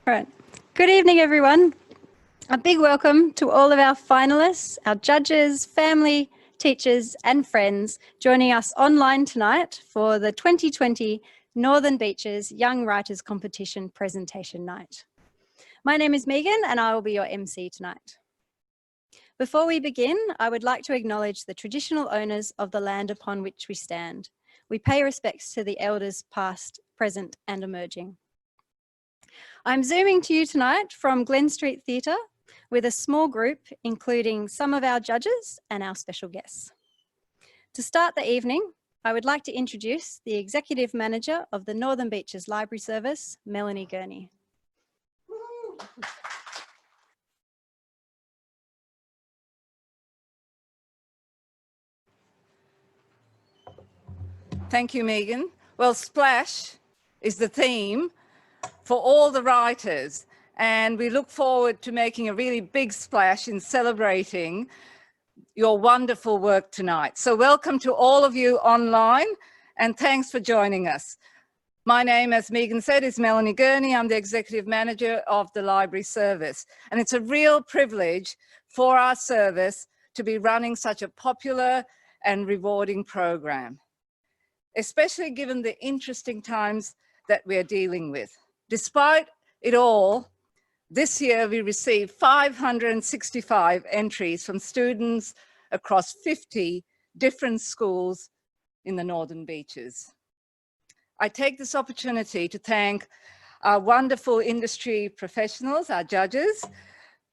right. Good evening, everyone. A big welcome to all of our finalists, our judges, family, teachers and friends joining us online tonight for the 2020 Northern Beaches Young Writers Competition presentation night. My name is Megan and I will be your MC tonight. Before we begin, I would like to acknowledge the traditional owners of the land upon which we stand. We pay respects to the elders past, present and emerging. I'm zooming to you tonight from Glen Street Theatre with a small group, including some of our judges and our special guests. To start the evening, I would like to introduce the Executive Manager of the Northern Beaches Library Service, Melanie Gurney. Thank you, Megan. Well, Splash is the theme for all the writers, and we look forward to making a really big splash in celebrating your wonderful work tonight. So welcome to all of you online, and thanks for joining us. My name, as Megan said, is Melanie Gurney. I'm the Executive Manager of the Library Service, and it's a real privilege for our service to be running such a popular and rewarding program, especially given the interesting times that we're dealing with. Despite it all, this year we received 565 entries from students across 50 different schools in the Northern Beaches. I take this opportunity to thank our wonderful industry professionals, our judges,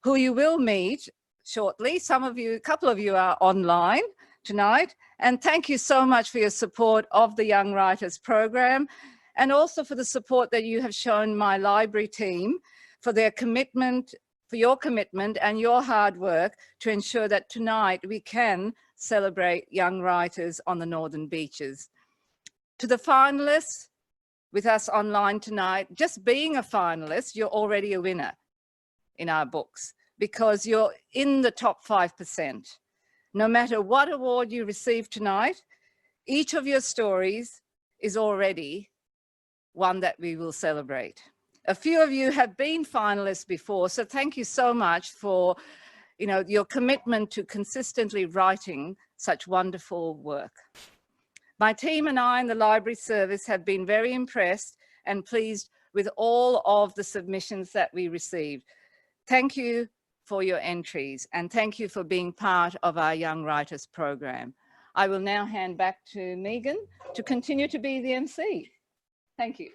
who you will meet shortly. Some of you, a couple of you are online tonight, and thank you so much for your support of the Young Writers program, and also for the support that you have shown my library team for their commitment, for your commitment and your hard work to ensure that tonight we can celebrate young writers on the Northern Beaches. To the finalists with us online tonight, just being a finalist, you're already a winner in our books because you're in the top 5%. No matter what award you receive tonight, each of your stories is already one that we will celebrate. A few of you have been finalists before, so thank you so much for your commitment to consistently writing such wonderful work. My team and I in the Library Service have been very impressed and pleased with all of the submissions that we received. Thank you for your entries, and thank you for being part of our Young Writers program. I will now hand back to Megan to continue to be the MC. Thank you.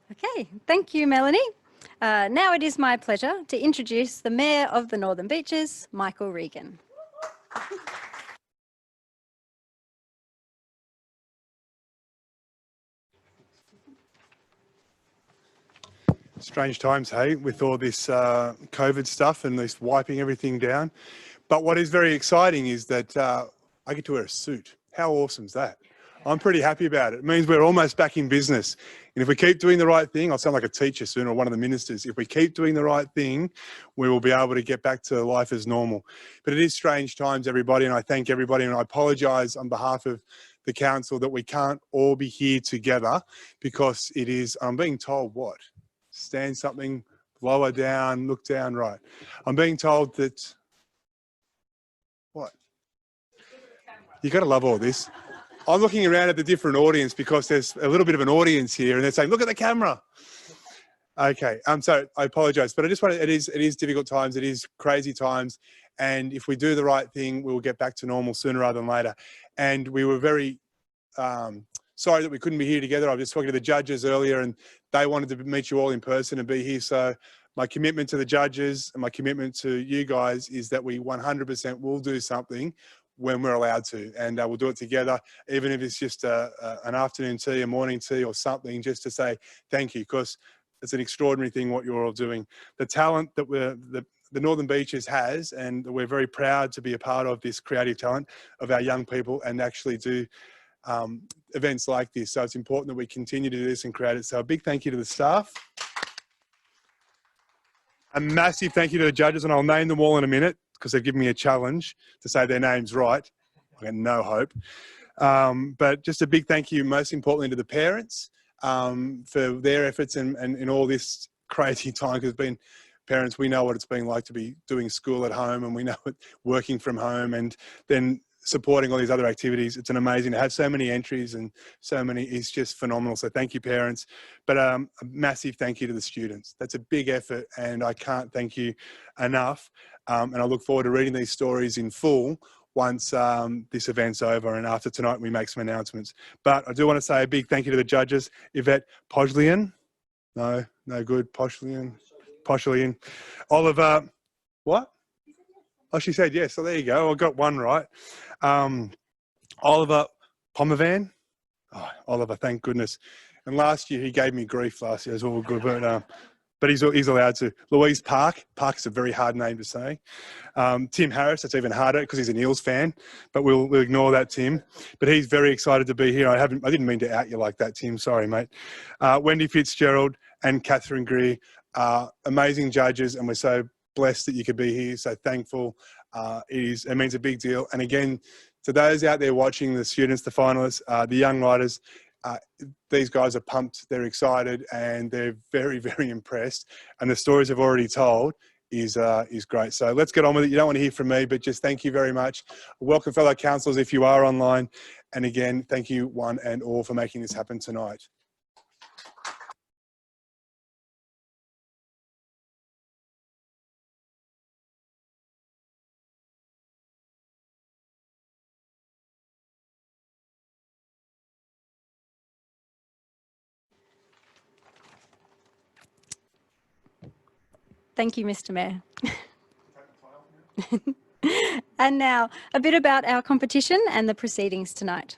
Okay, thank you, Melanie. Now it is my pleasure to introduce the Mayor of the Northern Beaches, Michael Regan. Strange times, hey, with all this COVID stuff and this wiping everything down. But what is very exciting is that I get to wear a suit. How awesome is that? I'm pretty happy about it. It means we're almost back in business. And if we keep doing the right thing, I'll sound like a teacher soon or one of the ministers. If we keep doing the right thing, we will be able to get back to life as normal. But it is strange times, everybody, and I thank everybody. And I apologise on behalf of the council that we can't all be here together because it is, I'm being told what? Stand something, lower down, look down, right. I'm being told that, what? You got to love all this. I'm looking around at the different audience because there's a little bit of an audience here and they're saying, look at the camera. Okay, so I apologise, but I just want to, it is difficult times, it is crazy times. And if we do the right thing, we'll get back to normal sooner rather than later. And we were very, sorry that we couldn't be here together. I was just talking to the judges earlier and they wanted to meet you all in person and be here. So my commitment to the judges and my commitment to you guys is that we 100% will do something when we're allowed to. And we'll do it together, even if it's just an afternoon tea, a morning tea or something, just to say thank you, because it's an extraordinary thing what you're all doing. The talent that the Northern Beaches has, and we're very proud to be a part of this creative talent of our young people and actually do events like this. So it's important that we continue to do this and create it. So a big thank you to the staff. A massive thank you to the judges, and I'll name them all in a minute because they've given me a challenge to say their names right. I got no hope. But just a big thank you, most importantly, to the parents for their efforts in all this crazy time, because been parents, we know what it's been like to be doing school at home, and we know it working from home and then supporting all these other activities. It's an amazing to have so many entries and so many, it's just phenomenal. So thank you, parents. But a massive thank you to the students. That's a big effort, and I can't thank you enough. And I look forward to reading these stories in full once this event's over, and after tonight we make some announcements. But I do want to say a big thank you to the judges, Yvette Poshoglian. No good, Poshoglian. Oliver, what? Oh, she said yes. So there you go. I got one right. Oliver Phommavanh. Oh, Oliver, thank goodness. And last year he gave me grief. Last year, it was all good, but he's allowed to. Louise Park. Park is a very hard name to say. Tim Harris. That's even harder because he's an Eels fan. But we'll ignore that, Tim. But he's very excited to be here. I didn't mean to out you like that, Tim. Sorry, mate. Wendy Fitzgerald and Catherine Greer. Amazing judges, and we're so blessed that you could be here, so thankful. It means a big deal. And again, to those out there watching, the students, the finalists, the young writers, these guys are pumped, they're excited, and they're very, very impressed. And the stories they've already told is great. So let's get on with it. You don't want to hear from me, but just thank you very much. Welcome, fellow councillors, if you are online. And again, thank you one and all for making this happen tonight. Thank you, Mr. Mayor. And now, a bit about our competition and the proceedings tonight.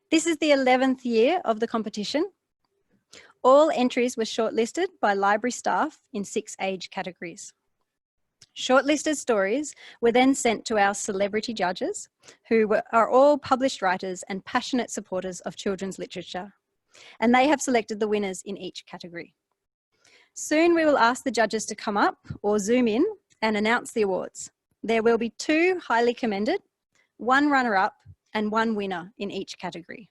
This is the 11th year of the competition. All entries were shortlisted by library staff in 6 age categories. Shortlisted stories were then sent to our celebrity judges, who are all published writers and passionate supporters of children's literature, and they have selected the winners in each category. Soon we will ask the judges to come up or zoom in and announce the awards. There will be 2 highly commended, 1 runner-up and 1 winner in each category.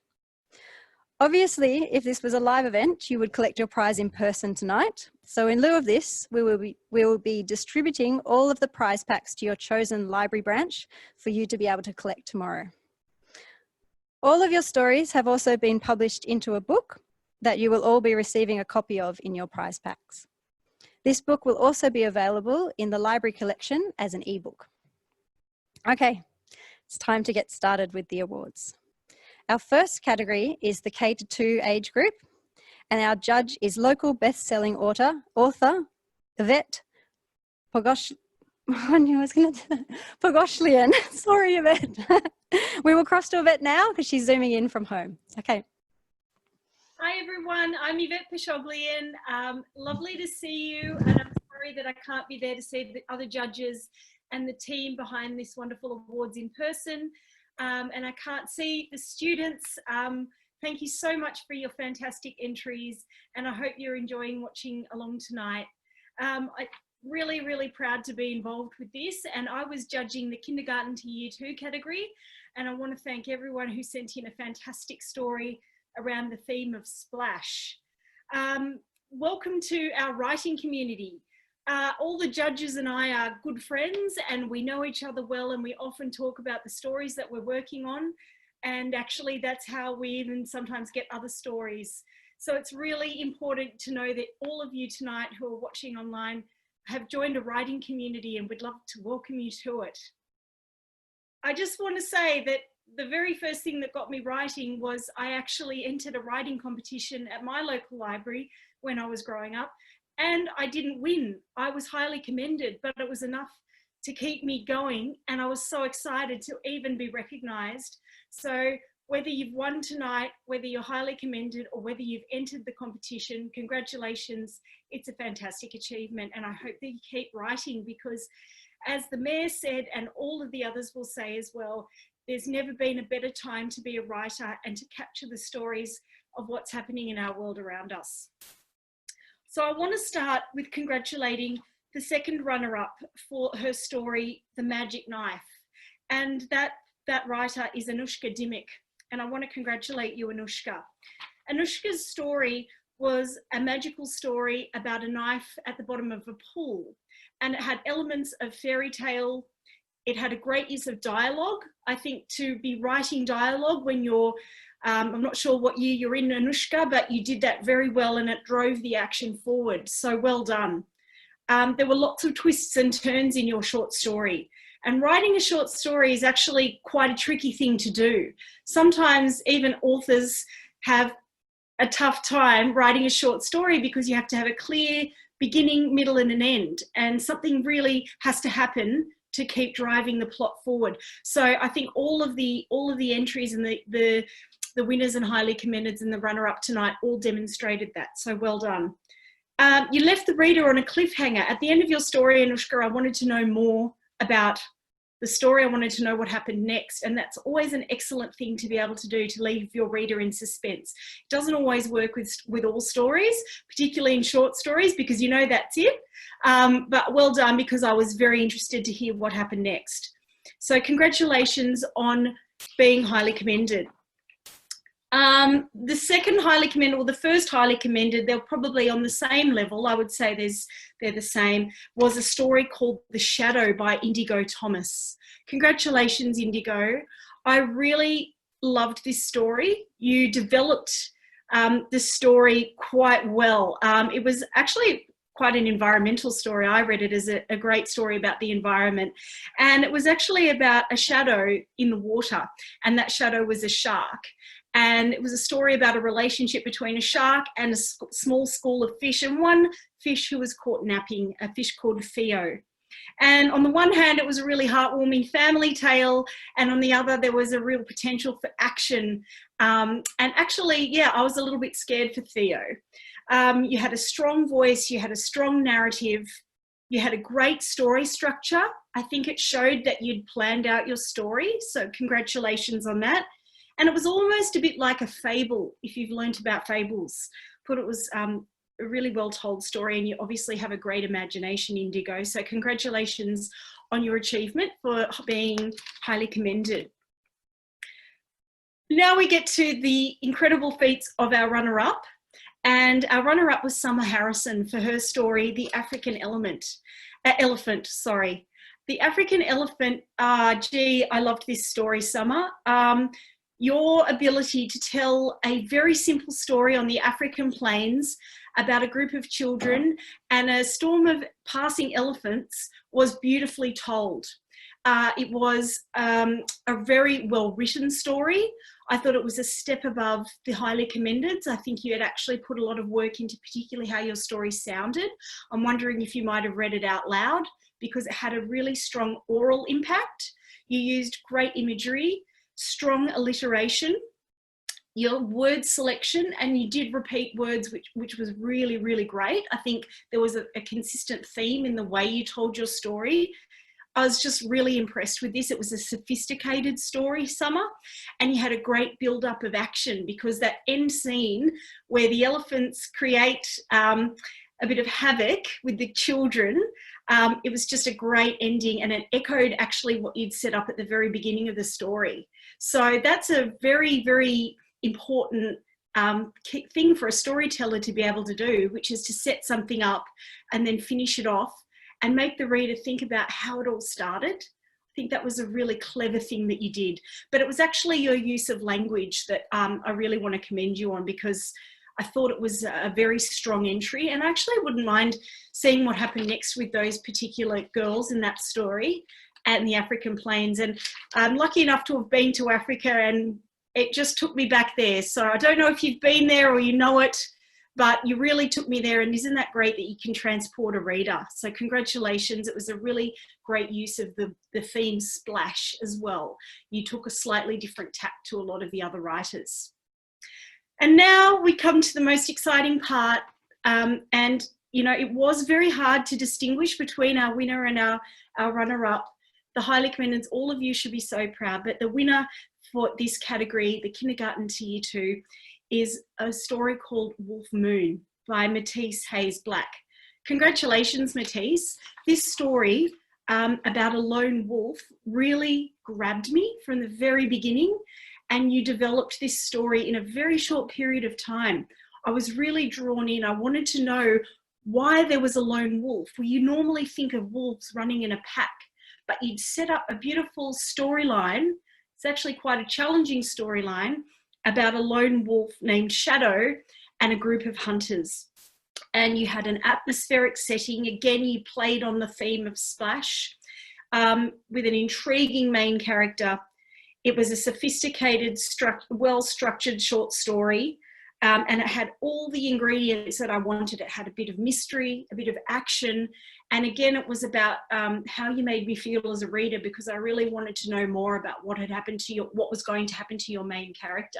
Obviously, if this was a live event, you would collect your prize in person tonight. So in lieu of this, we will be distributing all of the prize packs to your chosen library branch for you to be able to collect tomorrow. All of your stories have also been published into a book that you will all be receiving a copy of in your prize packs. This book will also be available in the library collection as an ebook. Okay, it's time to get started with the awards. Our first category is the K-2 age group, and our judge is local best-selling author Yvette Poshoglian. Sorry, Yvette. We will cross to Yvette now because she's zooming in from home. Okay. Hi everyone, I'm Yvette Poshoglian. Lovely to see you, and I'm sorry that I can't be there to see the other judges and the team behind this wonderful awards in person. And I can't see the students. Thank you so much for your fantastic entries, and I hope you're enjoying watching along tonight. I'm really proud to be involved with this, and I was judging the kindergarten to year 2 category, and I want to thank everyone who sent in a fantastic story around the theme of splash. Welcome to our writing community. All the judges and I are good friends, and we know each other well, and we often talk about the stories that we're working on, and actually that's how we even sometimes get other stories. So it's really important to know that all of you tonight who are watching online have joined a writing community, and we'd love to welcome you to it. I just want to say that the very first thing that got me writing was I actually entered a writing competition at my local library when I was growing up, and I didn't win. I was highly commended, but it was enough to keep me going, and I was so excited to even be recognised. So whether you've won tonight, whether you're highly commended, or whether you've entered the competition, congratulations. It's a fantastic achievement, and I hope that you keep writing, because as the Mayor said, and all of the others will say as well, there's never been a better time to be a writer and to capture the stories of what's happening in our world around us. So I want to start with congratulating the second runner-up for her story, The Magic Knife. And that writer is Anushka Dimmick. And I want to congratulate you, Anushka. Anushka's story was a magical story about a knife at the bottom of a pool. And it had elements of fairy tale. It had a great use of dialogue. I think to be writing dialogue when you're, I'm not sure what year you're in, Anushka, but you did that very well and it drove the action forward. So well done. There were lots of twists and turns in your short story. And writing a short story is actually quite a tricky thing to do. Sometimes even authors have a tough time writing a short story because you have to have a clear beginning, middle, and an end. And something really has to happen to keep driving the plot forward. So I think all of the entries and the winners and highly commendeds and the runner-up tonight all demonstrated that. So well done. You left the reader on a cliffhanger. At the end of your story, Anushka, I wanted to know more about the story. I wanted to know what happened next. And that's always an excellent thing to be able to do, to leave your reader in suspense. It doesn't always work with all stories, particularly in short stories, because you know that's it. But well done, because I was very interested to hear what happened next. So congratulations on being highly commended. The second highly commended, or the first highly commended, they're probably on the same level. I would say they're the same, was a story called The Shadow by Indigo Thomas. Congratulations, Indigo. I really loved this story. You developed the story quite well. It was actually quite an environmental story. I read it as a great story about the environment. And it was actually about a shadow in the water, and that shadow was a shark. And it was a story about a relationship between a shark and a small school of fish, and one fish who was caught napping, a fish called Theo. And on the one hand, it was a really heartwarming family tale, and on the other, there was a real potential for action. And actually, yeah, I was a little bit scared for Theo. You had a strong voice, you had a strong narrative, you had a great story structure. I think it showed that you'd planned out your story, so congratulations on that. And it was almost a bit like a fable, if you've learnt about fables. I thought it was a really well told story, and you obviously have a great imagination, Indigo. So congratulations on your achievement for being highly commended. Now we get to the incredible feats of our runner-up. And our runner-up was Summer Harrison for her story, The African Elephant. The African Elephant, gee, I loved this story, Summer. Your ability to tell a very simple story on the African plains about a group of children and a storm of passing elephants was beautifully told. It was a very well-written story. I thought it was a step above the highly commendeds. I think you had actually put a lot of work into particularly how your story sounded. I'm wondering if you might have read it out loud, because it had a really strong oral impact. You used great imagery, strong alliteration, your word selection, and you did repeat words, which was really, really great. I think there was a consistent theme in the way you told your story. I was just really impressed with this. It was a sophisticated story, Summer, and you had a great build-up of action, because that end scene where the elephants create a bit of havoc with the children, it was just a great ending, and it echoed actually what you'd set up at the very beginning of the story. So that's a very, very important thing for a storyteller to be able to do, which is to set something up and then finish it off and make the reader think about how it all started. I think that was a really clever thing that you did. But it was actually your use of language that I really want to commend you on, because I thought it was a very strong entry, and I actually wouldn't mind seeing what happened next with those particular girls in that story and the African plains. And I'm lucky enough to have been to Africa, and it just took me back there. So I don't know if you've been there or you know it, but you really took me there, and isn't that great that you can transport a reader? So congratulations. It was a really great use of the theme splash as well. You took a slightly different tack to a lot of the other writers. And now we come to the most exciting part, and you know, it was very hard to distinguish between our winner and our runner-up. The highly commended, all of you should be so proud, but the winner for this category, the kindergarten to year 2, is a story called Wolf Moon by Matisse Hayes Black. Congratulations, Matisse. This story about a lone wolf really grabbed me from the very beginning, and you developed this story in a very short period of time. I was really drawn in. I wanted to know why there was a lone wolf. Well, you normally think of wolves running in a pack, but you'd set up a beautiful storyline. It's actually quite a challenging storyline about a lone wolf named Shadow and a group of hunters. And you had an atmospheric setting. Again, you played on the theme of splash with an intriguing main character. It was a sophisticated, well-structured short story, and it had all the ingredients that I wanted. It had a bit of mystery, a bit of action, and again, it was about how you made me feel as a reader, because I really wanted to know more about what had happened to you, what was going to happen to your main character.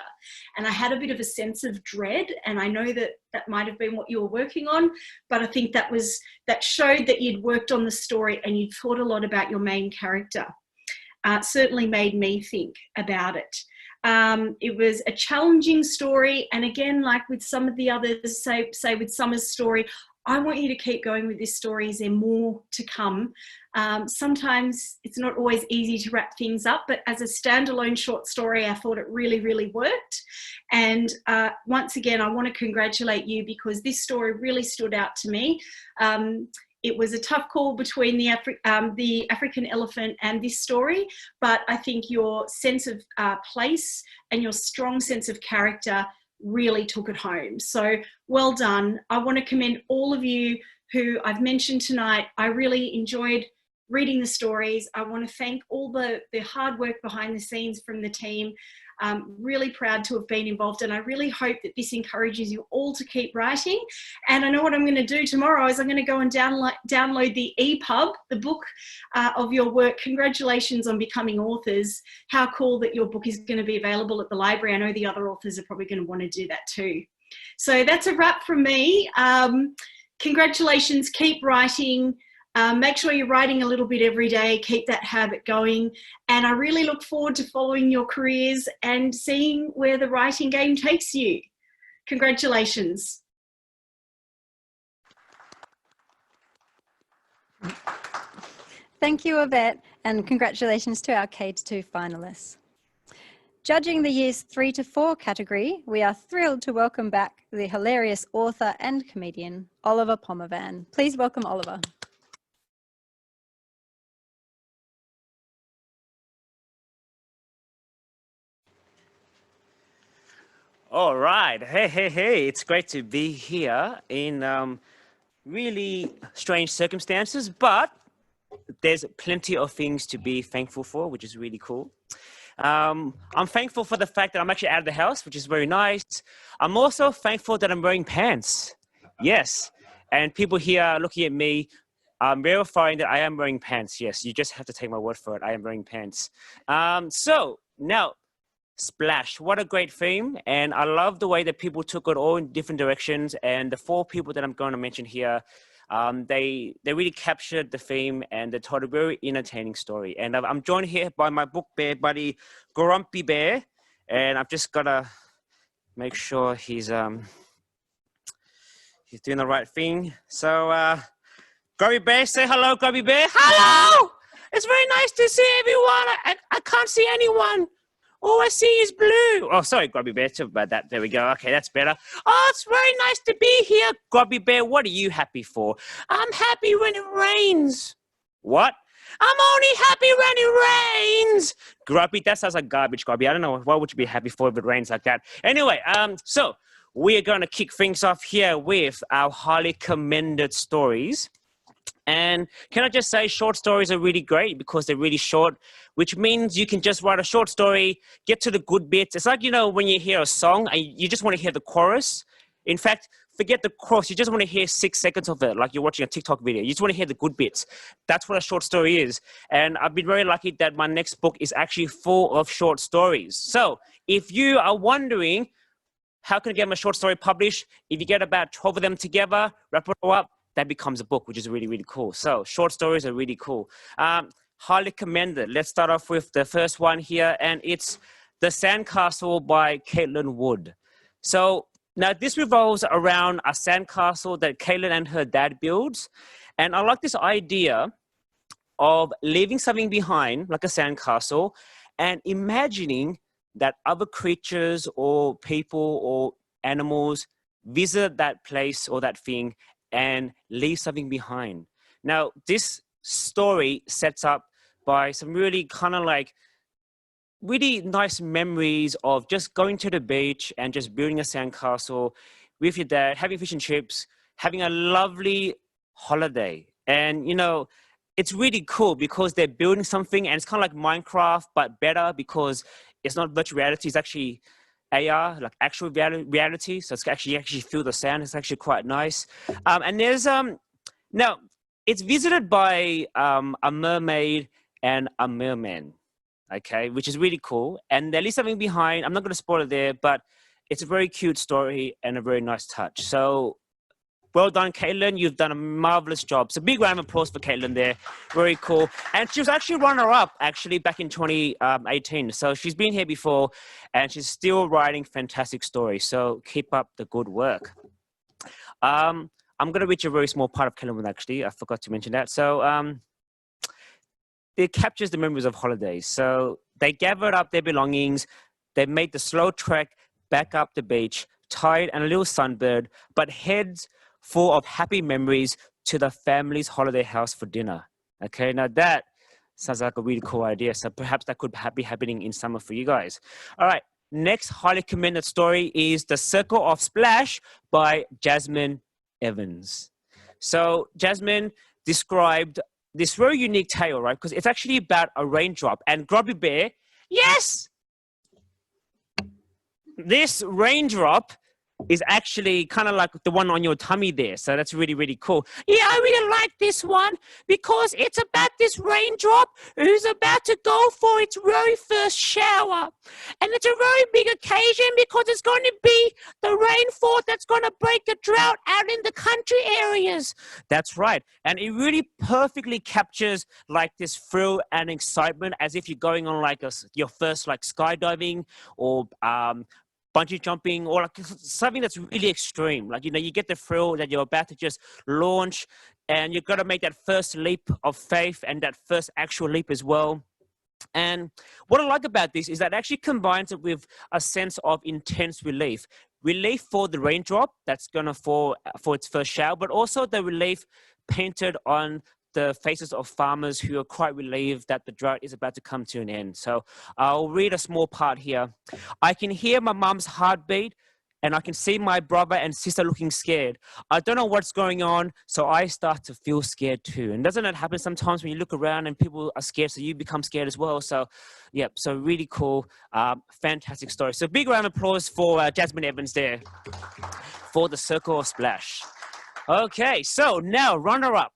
And I had a bit of a sense of dread, and I know that that might have been what you were working on, but I think that showed that you'd worked on the story and you'd thought a lot about your main character. Certainly made me think about it. It was a challenging story, and again, like with some of the others, say with Summer's story, I want you to keep going with this story. Is there more to come? Sometimes it's not always easy to wrap things up, but as a standalone short story, I thought it really, really worked. And once again, I want to congratulate you, because this story really stood out to me. It was a tough call between the African elephant and this story, but I think your sense of place and your strong sense of character really took it home. So well done. I want to commend all of you who I've mentioned tonight. I really enjoyed reading the stories. I want to thank all the hard work behind the scenes from the team. Really proud to have been involved, and I really hope that this encourages you all to keep writing. And I know what I'm going to do tomorrow is I'm going to go and download the EPUB, the book of your work. Congratulations on becoming authors. How cool that your book is going to be available at the library. I know the other authors are probably going to want to do that too. So that's a wrap from me. Congratulations, keep writing. Make sure you're writing a little bit every day, keep that habit going. And I really look forward to following your careers and seeing where the writing game takes you. Congratulations. Thank you, Yvette, and congratulations to our K-2 finalists. Judging the years 3 to 4 category, we are thrilled to welcome back the hilarious author and comedian, Oliver Phommavanh. Please welcome Oliver. All right. Hey. It's great to be here in really strange circumstances, but there's plenty of things to be thankful for, which is really cool. I'm thankful for the fact that I'm actually out of the house, which is very nice. I'm also thankful that I'm wearing pants. Yes. And people here are looking at me, verifying that I am wearing pants. Yes, you just have to take my word for it. I am wearing pants. So now, Splash, what a great theme, and I love the way that people took it all in different directions, and the 4 people that I'm going to mention here, they really captured the theme and they told a very entertaining story. And I'm joined here by my book bear buddy, Grumpy Bear, and I've just got to make sure he's doing the right thing. So, Grumpy Bear, say hello, Grumpy Bear. Hello! It's very nice to see everyone. I can't see anyone. All I see is blue. Oh, sorry, Grubby Bear. Sorry about that. There we go. Okay, that's better. Oh, it's very nice to be here. Grubby Bear, what are you happy for? I'm happy when it rains. What? I'm only happy when it rains. Grubby, that sounds like garbage, Grubby. I don't know. What would you be happy for if it rains like that? Anyway, so we are going to kick things off here with our highly commended stories. And can I just say, short stories are really great because they're really short, which means you can just write a short story, get to the good bits. It's like, you know, when you hear a song and you just want to hear the chorus. In fact, forget the chorus. You just want to hear 6 seconds of it, like you're watching a TikTok video. You just want to hear the good bits. That's what a short story is. And I've been very lucky that my next book is actually full of short stories. So if you are wondering, how can I get my short story published? If you get about 12 of them together, wrap it all up, that becomes a book, which is really, really cool. So short stories are really cool. Highly commended. Let's start off with the first one here, and it's The Sandcastle by Caitlin Wood. So Now, this revolves around a sandcastle that Caitlin and her dad builds. And I like this idea of leaving something behind, like a sandcastle, and imagining that other creatures or people or animals visit that place or that thing and leave something behind. Now, this story sets up by some really kind of like really nice memories of just going to the beach and just building a sandcastle with your dad, having fish and chips, having a lovely holiday. And, you know, it's really cool because they're building something and it's kind of like Minecraft, but better because it's not virtual reality. It's actually AR, like actual reality. So it's actually feel the sand. It's actually quite nice. And there's, now it's visited by a mermaid and a merman. Okay, which is really cool. And they leave something behind. I'm not going to spoil it there, but it's a very cute story and a very nice touch. So well done, Caitlin. You've done a marvelous job. So big round of applause for Caitlin there. Very cool. And she was actually runner-up actually back in 2018. So she's been here before and she's still writing fantastic stories. So keep up the good work. I'm going to reach a very small part of Caitlin one actually. I forgot to mention that. So it captures the memories of holidays. So they gathered up their belongings. They made the slow trek back up the beach, tired and a little sunburned, but heads full of happy memories to the family's holiday house for dinner. Okay, now that sounds like a really cool idea. So perhaps that could be happening in summer for you guys. All right, next highly commended story is The Circle of Splash by Jasmine Evans. So Jasmine described this very unique tale, right? Because it's actually about a raindrop. And Grubby Bear, yes! This raindrop is actually kind of like the one on your tummy there. So that's really, really cool. Yeah, I really like this one because it's about this raindrop who's about to go for its very first shower. And it's a very big occasion because it's going to be the rainfall that's going to break the drought out in the country areas. That's right. And it really perfectly captures like this thrill and excitement as if you're going on like your first like skydiving or bungee jumping or like something that's really extreme. Like, you know, you get the thrill that you're about to just launch and you've got to make that first leap of faith and that first actual leap as well. And what I like about this is that it actually combines it with a sense of intense relief. Relief for the raindrop that's going to fall for its first shower, but also the relief painted on the faces of farmers who are quite relieved that the drought is about to come to an end. So I'll read a small part here. I can hear my mom's heartbeat and I can see my brother and sister looking scared. I don't know what's going on, so I start to feel scared too. And doesn't it happen sometimes when you look around and people are scared, so you become scared as well? So, yeah, so really cool, fantastic story. So big round of applause for Jasmine Evans there for The Circle of Splash. Okay, so now runner-up.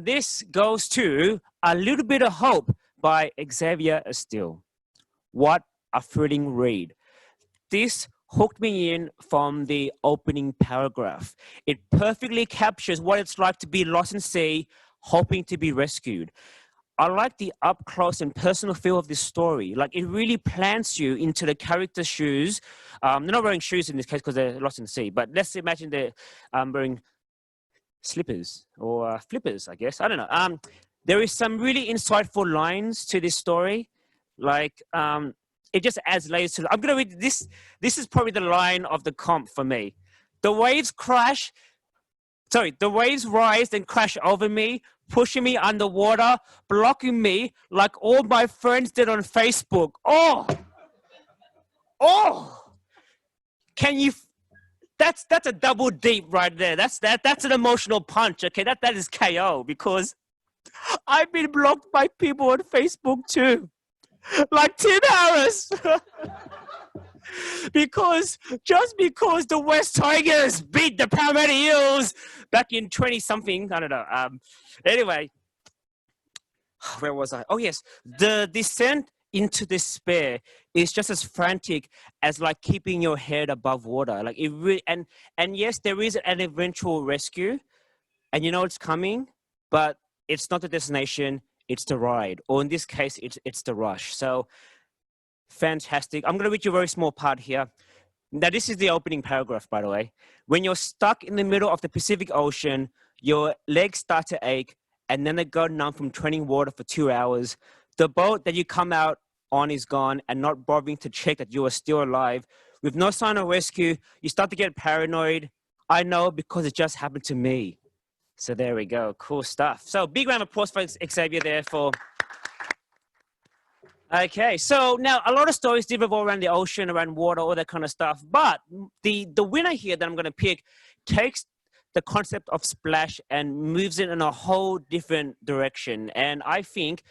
This goes to A Little Bit of Hope by Xavier Estelle. What a thrilling read. This hooked me in from the opening paragraph. It perfectly captures what it's like to be lost in sea, hoping to be rescued. I like the up close and personal feel of this story. Like it really plants you into the character's shoes. They're not wearing shoes in this case because they're lost in the sea, but let's imagine they're wearing slippers or flippers, I guess. I don't know. There is some really insightful lines to this story. Like, it just adds layers to it. I'm going to read this. This is probably the line of the comp for me. The waves rise and crash over me, pushing me underwater, blocking me like all my friends did on Facebook. Oh! Can you... That's a double deep right there. That's an emotional punch. Okay, that is KO because I've been blocked by people on Facebook too, like Tim Harris, because the West Tigers beat the Parramatta Eels back in 20-something. I don't know. Anyway, where was I? Oh yes, the descent into despair is just as frantic as like keeping your head above water. Like it really, and yes, there is an eventual rescue and you know it's coming, but it's not the destination, it's the ride. Or in this case, it's the rush. So fantastic. I'm going to read you a very small part here. Now, this is the opening paragraph, by the way. When you're stuck in the middle of the Pacific Ocean, your legs start to ache, and then they go numb from treading water for 2 hours. The boat that you come out on is gone, and not bothering to check that you are still alive. With no sign of rescue, you start to get paranoid. I know because it just happened to me. So there we go. Cool stuff. So big round of applause for Xavier there for... Okay, so now a lot of stories did revolve around the ocean, around water, all that kind of stuff. But the winner here that I'm going to pick takes the concept of splash and moves it in a whole different direction. And I think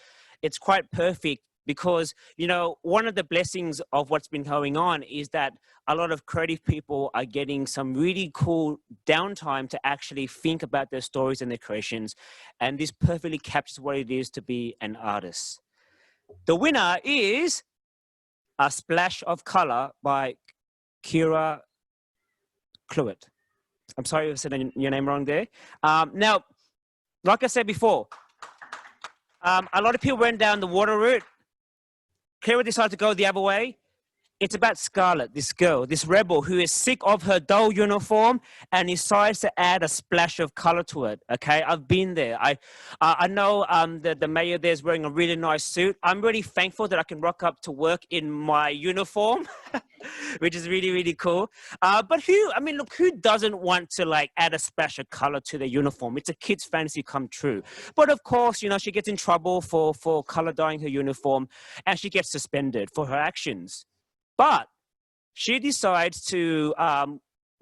it's quite perfect because, you know, one of the blessings of what's been going on is that a lot of creative people are getting some really cool downtime to actually think about their stories and their creations. And this perfectly captures what it is to be an artist. The winner is A Splash of Color by Kira Cluett. I'm sorry if I said your name wrong there. Now, like I said before, a lot of people went down the water route. Kira decided to go the other way. It's about Scarlett, this girl, this rebel who is sick of her dull uniform and decides to add a splash of color to it. Okay, I've been there. I know the mayor there is wearing a really nice suit. I'm really thankful that I can rock up to work in my uniform, which is really, really cool. But who doesn't want to like add a splash of color to their uniform? It's a kid's fantasy come true. But of course, you know, she gets in trouble for color dyeing her uniform and she gets suspended for her actions. But she decides to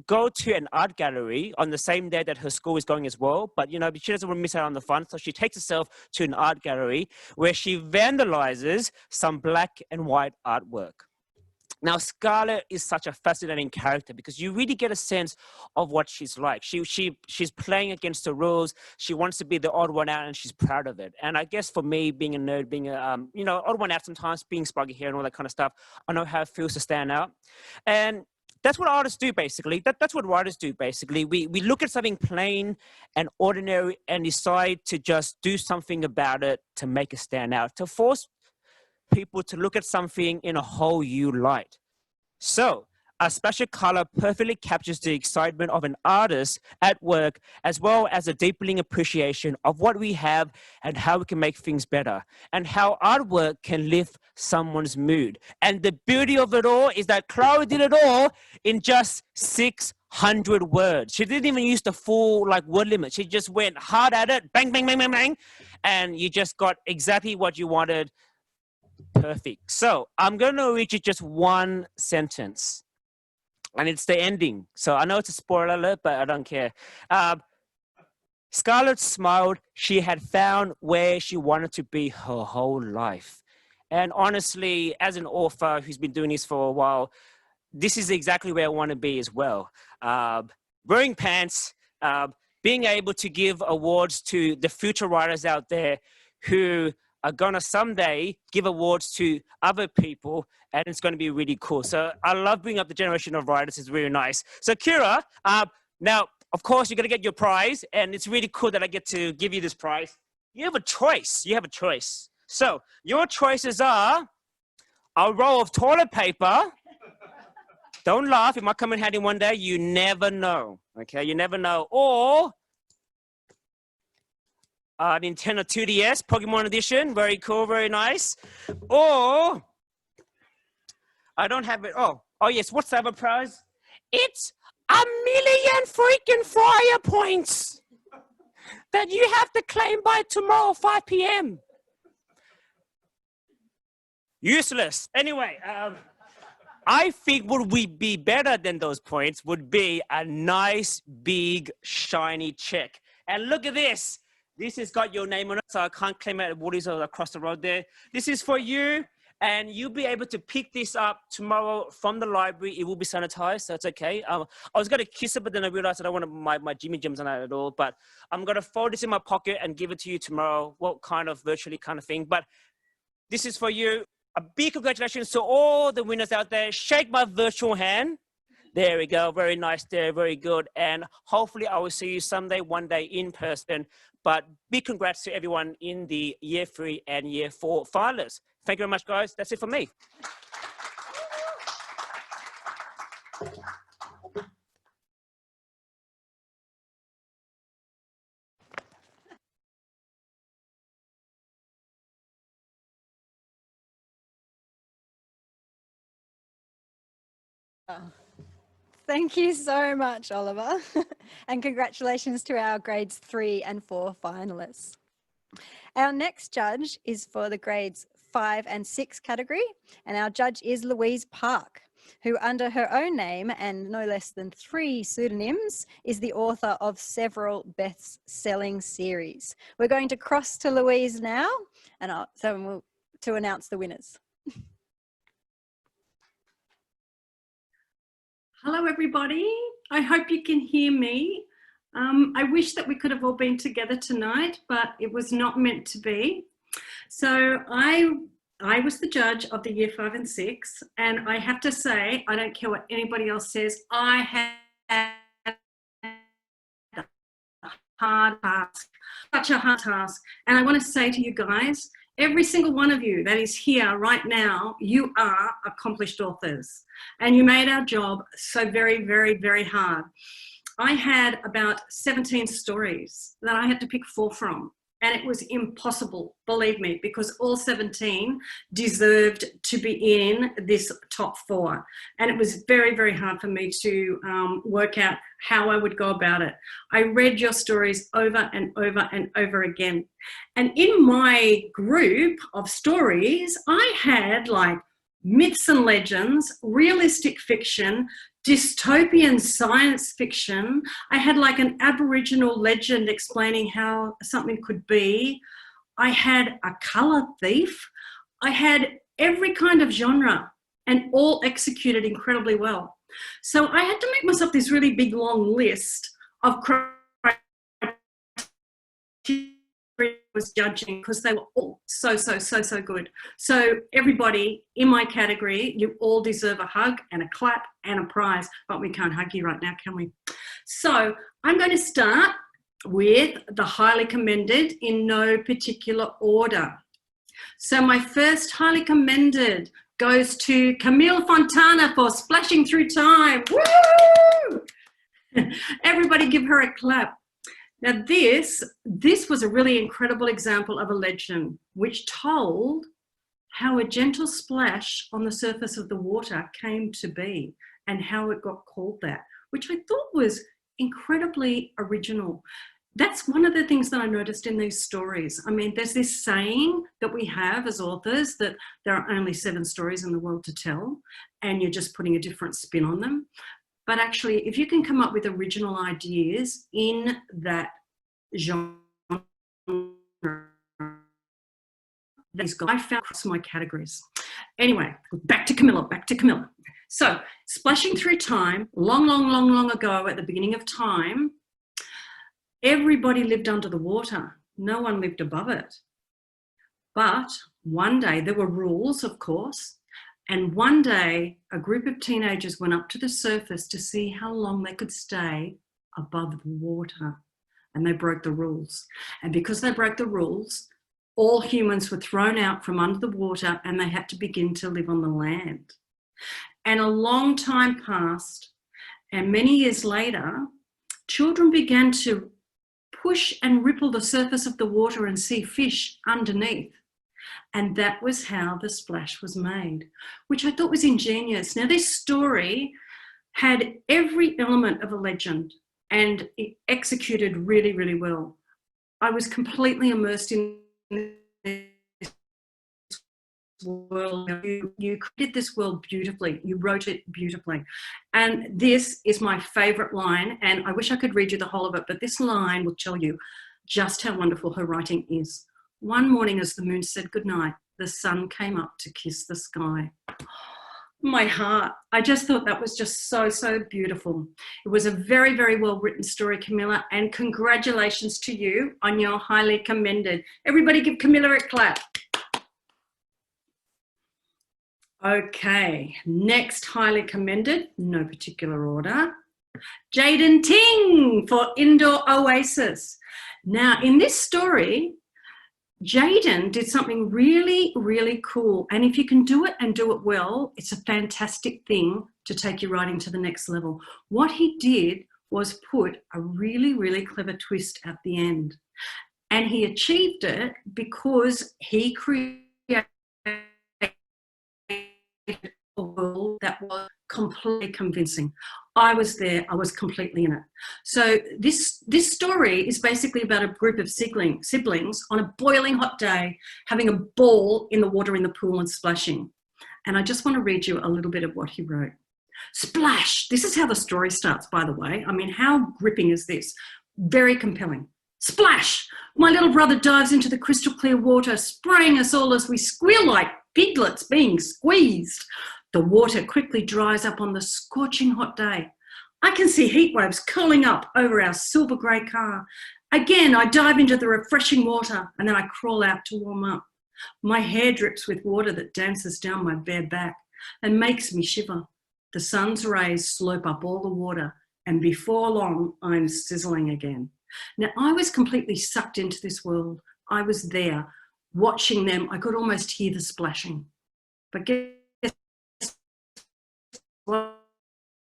go to an art gallery on the same day that her school is going as well. But, you know, she doesn't want to miss out on the fun. So she takes herself to an art gallery where she vandalizes some black and white artwork. Now, Scarlett is such a fascinating character because you really get a sense of what she's like. She's playing against the rules. She wants to be the odd one out, and she's proud of it. And I guess for me, being a nerd, being a odd one out sometimes, being spruggy hair and all that kind of stuff, I know how it feels to stand out. And that's what artists do, basically. That's what writers do, basically. We look at something plain and ordinary and decide to just do something about it to make it stand out, to force people to look at something in a whole new light. So, A Splash of Color perfectly captures the excitement of an artist at work, as well as a deepening appreciation of what we have and how we can make things better, and how artwork can lift someone's mood. And the beauty of it all is that Chloe did it all in just 600 words. She didn't even use the full word limit. She just went hard at it, bang, bang, bang, bang, bang, and you just got exactly what you wanted. Perfect. So I'm going to read you just one sentence, and it's the ending. So I know it's a spoiler alert, but I don't care. Scarlett smiled. She had found where she wanted to be her whole life. And honestly, as an author who's been doing this for a while, this is exactly where I want to be as well. Wearing pants, being able to give awards to the future writers out there who are going to someday give awards to other people, and it's going to be really cool. So I love bringing up the generation of writers. It's really nice. So Kira, now, of course, you're going to get your prize, and it's really cool that I get to give you this prize. You have a choice. You have a choice. So your choices are a roll of toilet paper. Don't laugh. It might come in handy one day. You never know. Okay, you never know. Or Nintendo 2DS, Pokemon Edition, very cool, very nice. Or, I don't have it. Oh yes, what's the other prize? It's 1,000,000 freaking fire points that you have to claim by tomorrow, 5 p.m. Useless. Anyway, I think what would be better than those points would be a nice, big, shiny check. And look at this. This has got your name on it, so I can't claim it at Woolies or across the road there. This is for you, and you'll be able to pick this up tomorrow from the library. It will be sanitized, so it's okay. I was going to kiss it, but then I realized that I wanted my Jimmy Jims on it at all. But I'm going to fold this in my pocket and give it to you tomorrow. Well, kind of virtually kind of thing. But this is for you. A big congratulations to all the winners out there. Shake my virtual hand. There we go. Very nice there. Very good. And hopefully I will see you someday, one day in person. But big congrats to everyone in the Year 3 and Year 4 finalists. Thank you very much, guys. That's it for me. Thank you so much, Oliver. And congratulations to our grades 3 and 4 finalists. Our next judge is for the grades 5 and 6 category, and our judge is Louise Park, who under her own name and no less than 3 pseudonyms is the author of several best-selling series. We're going to cross to Louise now and to announce the winners. Hello, everybody. I hope you can hear me. I wish that we could have all been together tonight, but it was not meant to be. So I was the judge of the year 5 and 6, and I have to say, I don't care what anybody else says, I had a hard task, such a hard task. And I want to say to you guys, every single one of you that is here right now, you are accomplished authors, and you made our job so very, very, very hard. I had about 17 stories that I had to pick 4 from, and it was impossible, believe me, because all 17 deserved to be in this top 4. And it was very, very hard for me to work out how I would go about it. I read your stories over and over and over again. And in my group of stories, I had like myths and legends, realistic fiction, dystopian science fiction. I had like an Aboriginal legend explaining how something could be. I had a colour thief. I had every kind of genre, and all executed incredibly well. So I had to make myself this really big long list of criteria was judging, because they were all so good. So everybody in my category, you all deserve a hug and a clap and a prize, but we can't hug you right now, can we? So I'm going to start with the highly commended in no particular order. So my first highly commended goes to Camille Fontana for Splashing Through Time. Woo! Everybody give her a clap. Now this was a really incredible example of a legend which told how a gentle splash on the surface of the water came to be and how it got called that, which I thought was incredibly original. That's one of the things that I noticed in these stories. I mean, there's this saying that we have as authors that there are only 7 stories in the world to tell, and you're just putting a different spin on them. But actually, if you can come up with original ideas in that genre, I found across my categories. Anyway, back to Camilla. So, Splashing Through Time, long ago at the beginning of time, everybody lived under the water. No one lived above it. But one day, there were rules, of course, and one day a group of teenagers went up to the surface to see how long they could stay above the water, and they broke the rules. And because they broke the rules, all humans were thrown out from under the water and they had to begin to live on the land. And a long time passed, and many years later, children began to push and ripple the surface of the water and see fish underneath. And that was how the splash was made, which I thought was ingenious. Now, this story had every element of a legend, and it executed really, really well. I was completely immersed in this world. You created this world beautifully. You wrote it beautifully. And this is my favourite line, and I wish I could read you the whole of it, but this line will tell you just how wonderful her writing is. One morning as the moon said goodnight, the sun came up to kiss the sky. My heart. I just thought that was just so beautiful. It was a very, very well written story, Camilla, and congratulations to you on your highly commended. Everybody give Camilla a clap. Okay, next highly commended, no particular order, Jaden Ting for Indoor Oasis. Now, in this story, Jaden did something really, really cool. And if you can do it and do it well, it's a fantastic thing to take your writing to the next level. What he did was put a really, really clever twist at the end. And he achieved it because he created a world that was completely convincing. I was there, I was completely in it. So this story is basically about a group of siblings on a boiling hot day having a ball in the water in the pool and splashing. And I just want to read you a little bit of what he wrote. Splash! This is how the story starts, by the way. I mean, how gripping is this? Very compelling. Splash! My little brother dives into the crystal clear water, spraying us all as we squeal like piglets being squeezed. The water quickly dries up on the scorching hot day. I can see heat waves curling up over our silver grey car. Again, I dive into the refreshing water and then I crawl out to warm up. My hair drips with water that dances down my bare back and makes me shiver. The sun's rays slope up all the water and before long, I'm sizzling again. Now, I was completely sucked into this world. I was there watching them. I could almost hear the splashing. But guess what?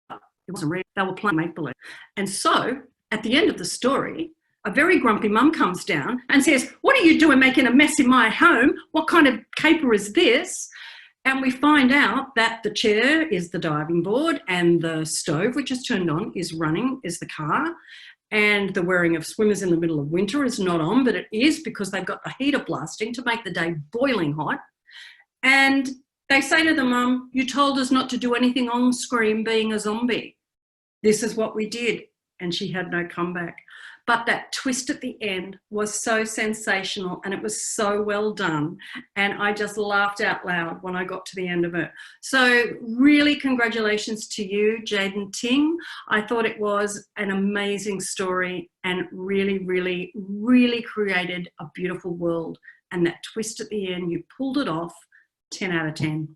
It wasn't real. They were playing make-believe. And so, at the end of the story, a very grumpy mum comes down and says, what are you doing making a mess in my home? What kind of caper is this? And we find out that the chair is the diving board and the stove, which is turned on, is running, is the car. And the wearing of swimmers in the middle of winter is not on, but it is because they've got the heater blasting to make the day boiling hot. And they say to the mum, you told us not to do anything on screen being a zombie. This is what we did. And she had no comeback. But that twist at the end was so sensational and it was so well done. And I just laughed out loud when I got to the end of it. So really congratulations to you, Jaden Ting. I thought it was an amazing story and really, really, really created a beautiful world. And that twist at the end, you pulled it off, 10 out of 10.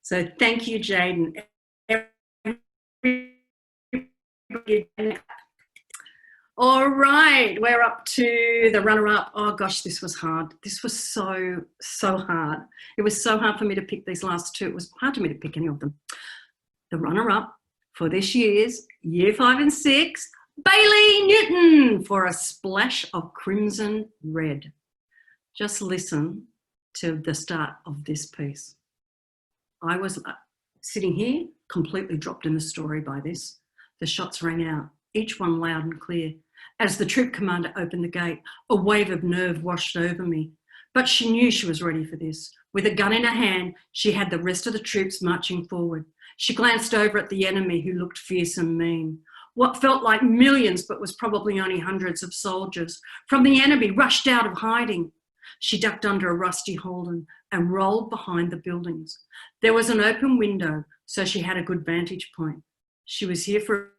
So thank you, Jaden. All right, we're up to the runner-up. Oh gosh, this was hard. This was so hard. It was so hard for me to pick these last two. It was hard for me to pick any of them. The runner-up for this year's Year 5 and 6, Bailey Newton, for A Splash of Crimson Red. Just listen to the start of this piece. I was sitting here, completely dropped in the story by this. The shots rang out, each one loud and clear. As the troop commander opened the gate, a wave of nerve washed over me. But she knew she was ready for this. With a gun in her hand, she had the rest of the troops marching forward. She glanced over at the enemy, who looked fierce and mean. What felt like millions, but was probably only hundreds of soldiers from the enemy rushed out of hiding. She ducked under a rusty Holden and rolled behind the buildings. There was an open window, so she had a good vantage point. She was here for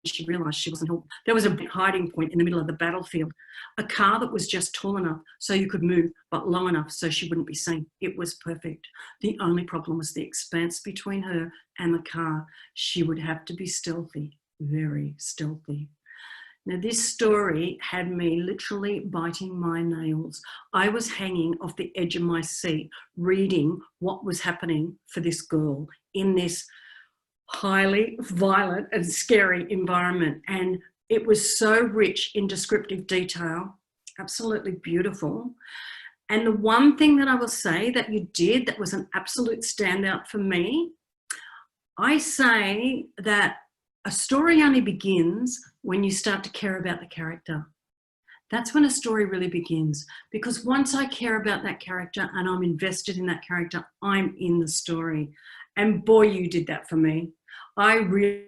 she realised she wasn't helped. There was a big hiding point in the middle of the battlefield, a car that was just tall enough so you could move, but low enough so she wouldn't be seen. It was perfect. The only problem was the expanse between her and the car. She would have to be stealthy, very stealthy. Now, this story had me literally biting my nails. I was hanging off the edge of my seat, reading what was happening for this girl in this highly violent and scary environment. And it was so rich in descriptive detail, absolutely beautiful. And the one thing that I will say that you did that was an absolute standout for me, I say that a story only begins when you start to care about the character. That's when a story really begins, because once I care about that character and I'm invested in that character, I'm in the story. And boy, you did that for me. I really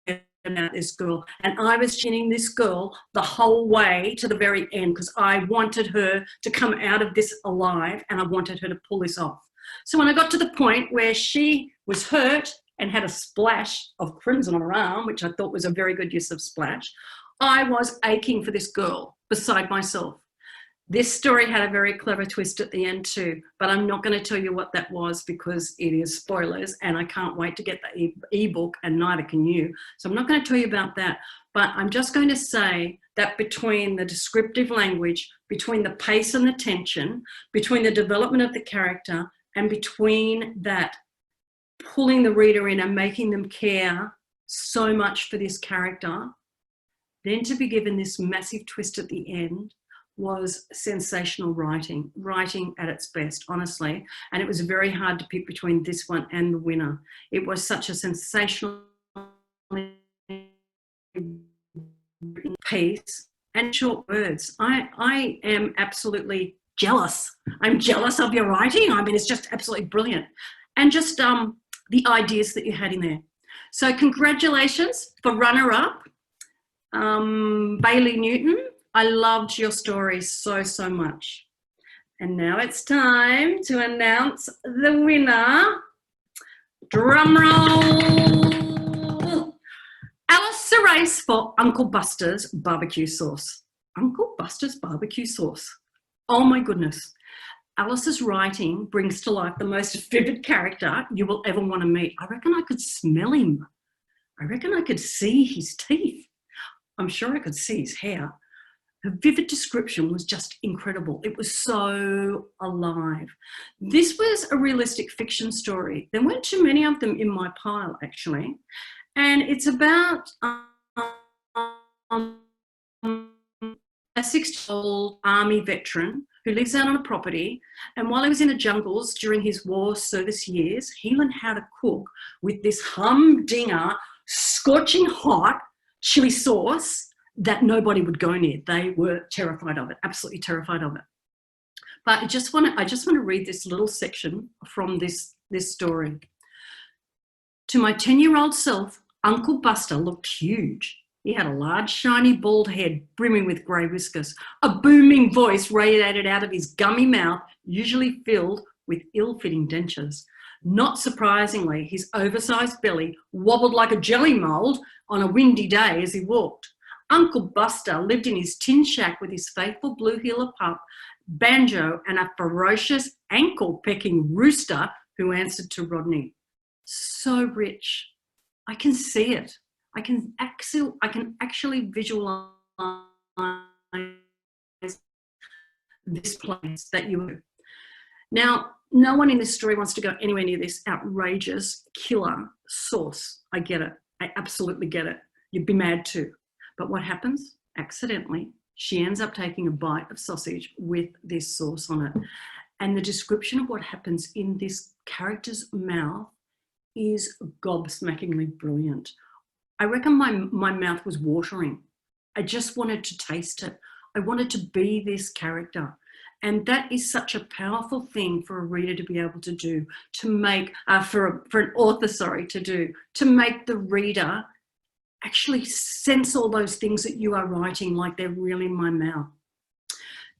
cared about this girl, and I was cheering this girl the whole way to the very end because I wanted her to come out of this alive and I wanted her to pull this off. So when I got to the point where she was hurt and had a splash of crimson on her arm, which I thought was a very good use of splash, I was aching for this girl beside myself. This story had a very clever twist at the end too, but I'm not going to tell you what that was because it is spoilers and I can't wait to get the ebook and neither can you. So I'm not going to tell you about that, but I'm just going to say that between the descriptive language, between the pace and the tension, between the development of the character and between that pulling the reader in and making them care so much for this character, then to be given this massive twist at the end was sensational writing at its best, honestly. And it was very hard to pick between this one and the winner. It was such a sensational piece and short words. I am absolutely jealous. I'm jealous of your writing. I mean, it's just absolutely brilliant. And just the ideas that you had in there. So congratulations for runner-up, Bailey Newton. I loved your story so, so much. And now it's time to announce the winner. Drum roll. Alice Serace for Uncle Buster's barbecue sauce. Uncle Buster's barbecue sauce. Oh my goodness. Alice's writing brings to life the most vivid character you will ever want to meet. I reckon I could smell him. I reckon I could see his teeth. I'm sure I could see his hair. Her vivid description was just incredible. It was so alive. This was a realistic fiction story. There weren't too many of them in my pile, actually. And it's about a 60-year-old army veteran who lives out on a property. And while he was in the jungles during his war service years, he learned how to cook with this humdinger, scorching hot chili sauce that nobody would go near. They were terrified of it, absolutely terrified of it. But I just want to read this little section from this story. To my 10-year-old self, Uncle Buster looked huge. He had a large, shiny, bald head brimming with grey whiskers. A booming voice radiated out of his gummy mouth, usually filled with ill-fitting dentures. Not surprisingly, his oversized belly wobbled like a jelly mould on a windy day as he walked. Uncle Buster lived in his tin shack with his faithful blue heeler pup, Banjo, and a ferocious ankle-pecking rooster who answered to Rodney. So rich. I can see it. I can actually visualize this place that you are. Now, no one in this story wants to go anywhere near this outrageous killer sauce. I get it. I absolutely get it. You'd be mad too. But what happens? Accidentally, she ends up taking a bite of sausage with this sauce on it. And the description of what happens in this character's mouth is gobsmackingly brilliant. I reckon my mouth was watering. I just wanted to taste it. I wanted to be this character. And that is such a powerful thing for a reader to be able to do, to make, for an author, sorry, to do, to make the reader actually sense all those things that you are writing like they're really in my mouth.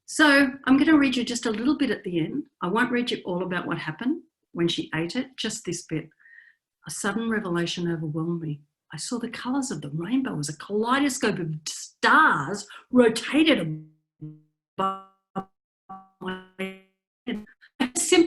So I'm going to read you just a little bit at the end. I won't read you all about what happened when she ate it, just this bit. A sudden revelation overwhelmed me. I saw the colours of the rainbow as a kaleidoscope of stars rotated above my head.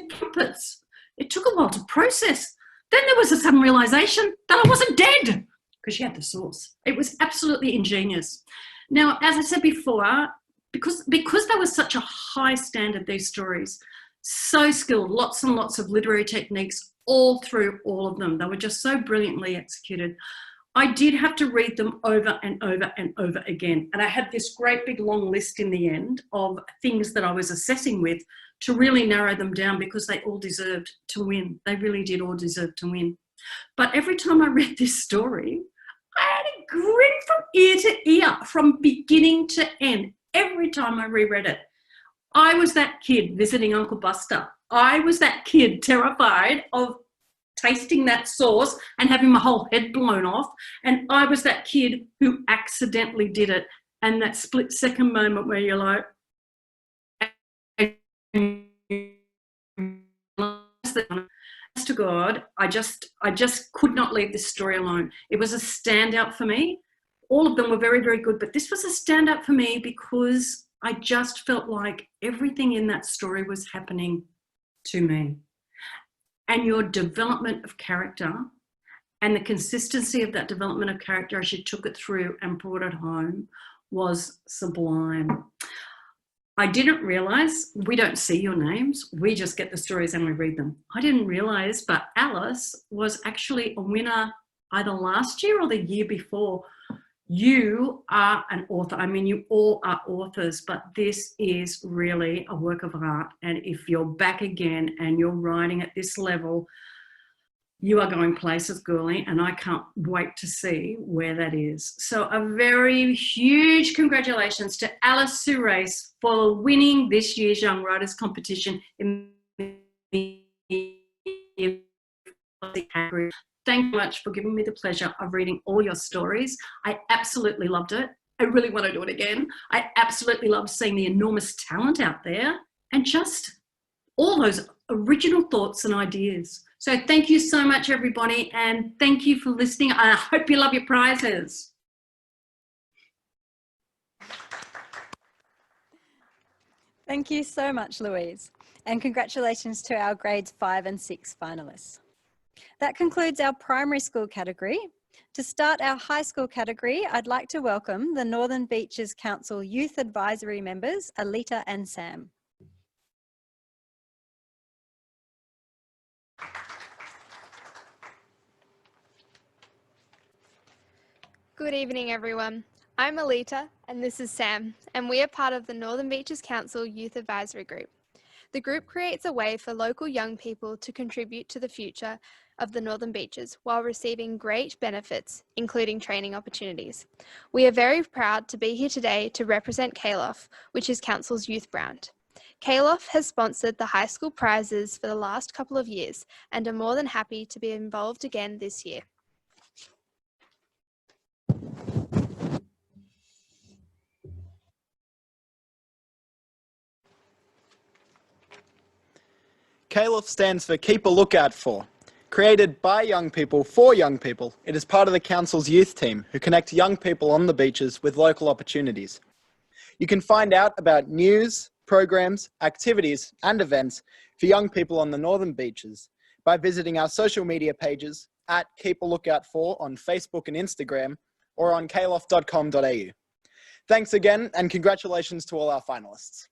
Trumpets. It took a while to process. Then there was a sudden realisation that I wasn't dead because she had the sauce. It was absolutely ingenious. Now, as I said before, because there was such a high standard, these stories, so skilled, lots and lots of literary techniques all through all of them. They were just so brilliantly executed. I did have to read them over and over and over again. And I had this great big long list in the end of things that I was assessing with to really narrow them down because they all deserved to win. They really did all deserve to win. But every time I read this story, I had a grin from ear to ear, from beginning to end, every time I reread it. I was that kid visiting Uncle Buster. I was that kid terrified of tasting that sauce and having my whole head blown off. And I was that kid who accidentally did it. And that split second moment where you're like, to God, I just could not leave this story alone. It was a standout for me. All of them were very, very good, but this was a standout for me because I just felt like everything in that story was happening to me. And your development of character and the consistency of that development of character as you took it through and brought it home was sublime. I didn't realise, we don't see your names, we just get the stories and we read them. I didn't realise, but Alice was actually a winner either last year or the year before. You are an author. I mean, you all are authors, but this is really a work of art. And if you're back again and you're writing at this level, you are going places, girlie, and I can't wait to see where that is. So a very huge congratulations to Alice Surace for winning this year's Young Writers Competition in the category. Thank you much for giving me the pleasure of reading all your stories. I absolutely loved it. I really want to do it again. I absolutely love seeing the enormous talent out there and just all those original thoughts and ideas. So thank you so much, everybody, and thank you for listening. I hope you love your prizes. Thank you so much, Louise, and congratulations to our grades 5 and 6 finalists. That concludes our primary school category. To start our high school category, I'd like to welcome the Northern Beaches Council Youth Advisory members, Aleta and Sam. Good evening, everyone. I'm Aleta and this is Sam, and we are part of the Northern Beaches Council Youth Advisory Group. The group creates a way for local young people to contribute to the future of the Northern Beaches while receiving great benefits, including training opportunities. We are very proud to be here today to represent KLOF, which is Council's youth brand. KLOF has sponsored the high school prizes for the last couple of years and are more than happy to be involved again this year. KLOF stands for Keep a Lookout For. Created by young people for young people, it is part of the Council's youth team who connect young people on the beaches with local opportunities. You can find out about news, programs, activities and events for young people on the Northern Beaches by visiting our social media pages at Keep a Lookout For on Facebook and Instagram or on klof.com.au. Thanks again and congratulations to all our finalists.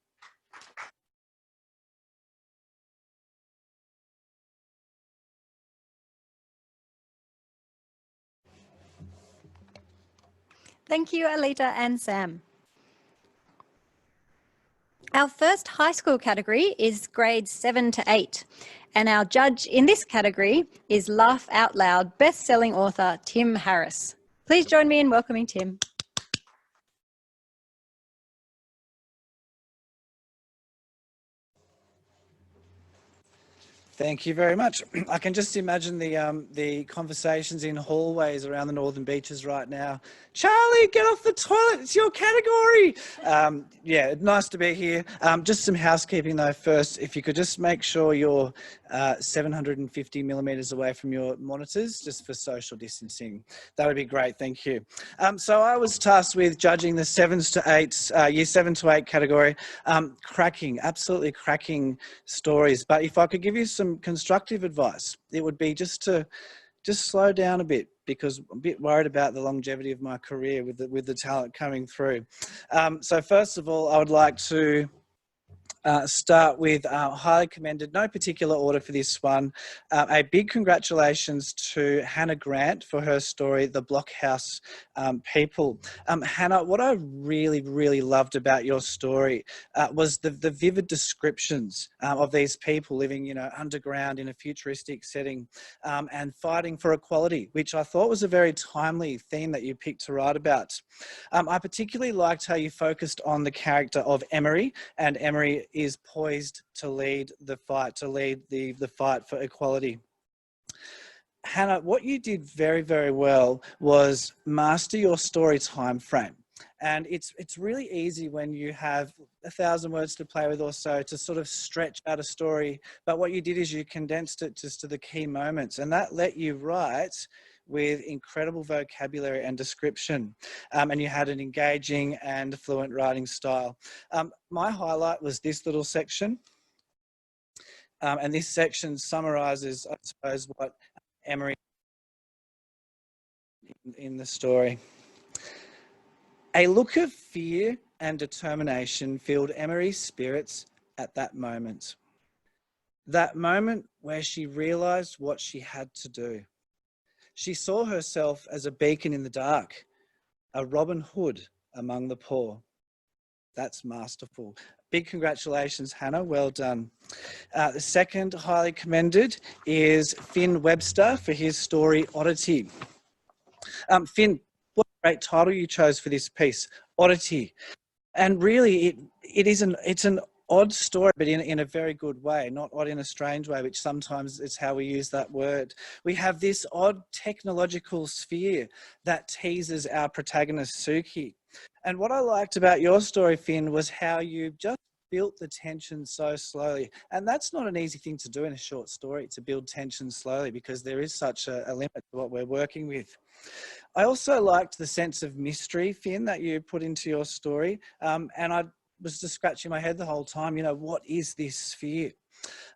Thank you, Aleta and Sam. Our first high school category is grades 7 to 8, and our judge in this category is Laugh Out Loud best-selling author Tim Harris. Please join me in welcoming Tim. Thank you very much. I can just imagine the conversations in hallways around the Northern Beaches right now. Charlie, get off the toilet, it's your category. Yeah, nice to be here. Just some housekeeping though first. If you could just make sure you're 750 millimetres away from your monitors, just for social distancing. That would be great, thank you. So I was tasked with judging the 7s to 8s, year 7 to 8 category. Cracking, absolutely cracking stories. But if I could give you some constructive advice, it would be just slow down a bit, because I'm a bit worried about the longevity of my career with the talent coming through. So first of all, I would like to start with highly commended, no particular order for this one. A big congratulations to Hannah Grant for her story, The Blockhouse People. Hannah, what I really loved about your story was the vivid descriptions of these people living, you know, underground in a futuristic setting and fighting for equality, which I thought was a very timely theme that you picked to write about. I particularly liked how you focused on the character of Emery, and Emery is poised to lead the fight, the fight for equality. Hannah, what you did very well was master your story time frame. And it's really easy when you have 1,000 words to play with or so to sort of stretch out a story. But what you did is you condensed it just to the key moments, and that let you write with incredible vocabulary and description, and you had an engaging and fluent writing style. My highlight was this little section, and this section summarises, I suppose, what Emery in the story. A look of fear and determination filled Emery's spirits at that moment where she realised what she had to do. She saw herself as a beacon in the dark, a Robin Hood among the poor. That's masterful. Big congratulations, Hannah. Well done. The second highly commended is Finn Webster for his story Oddity. Finn, what a great title you chose for this piece, Oddity. And really, it's an odd story, but in a very good way, not odd in a strange way, which sometimes is how we use that word. We have this odd technological sphere that teases our protagonist, Suki. And what I liked about your story, Finn, was how you just built the tension so slowly. And that's not an easy thing to do in a short story, to build tension slowly, because there is such a limit to what we're working with. I also liked the sense of mystery, Finn, that you put into your story. And I was just scratching my head the whole time, you know, what is this sphere?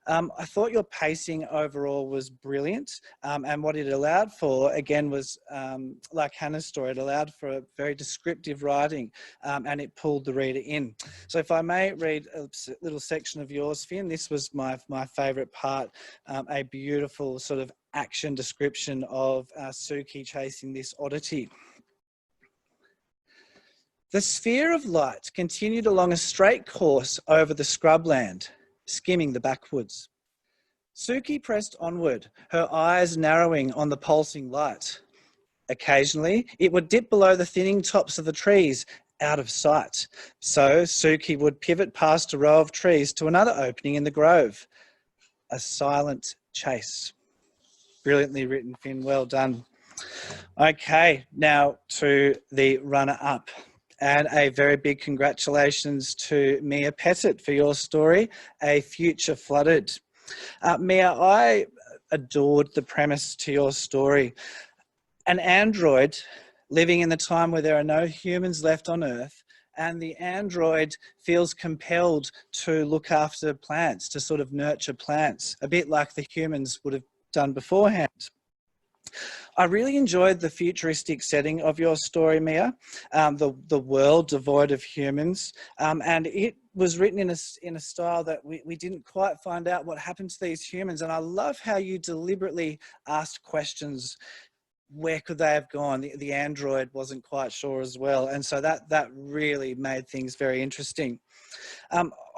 I thought your pacing overall was brilliant, and what it allowed for, again, was like Hannah's story, it allowed for a very descriptive writing, and it pulled the reader in. So if I may read a little section of yours, Finn, this was my favourite part, a beautiful sort of action description of Suki chasing this oddity. The sphere of light continued along a straight course over the scrubland, skimming the backwoods. Suki pressed onward, her eyes narrowing on the pulsing light. Occasionally, it would dip below the thinning tops of the trees, out of sight. So Suki would pivot past a row of trees to another opening in the grove. A silent chase. Brilliantly written, Finn, well done. Okay, now to the runner-up. And a very big congratulations to Mia Pettit for your story, A Future Flooded. Mia, I adored the premise to your story. An android living in the time where there are no humans left on Earth, and the android feels compelled to look after plants, to sort of nurture plants, a bit like the humans would have done beforehand. I really enjoyed the futuristic setting of your story, Mia, the world devoid of humans, and it was written in a style that we didn't quite find out what happened to these humans. And I love how you deliberately asked questions. Where could they have gone? The android wasn't quite sure as well. And so that really made things very interesting.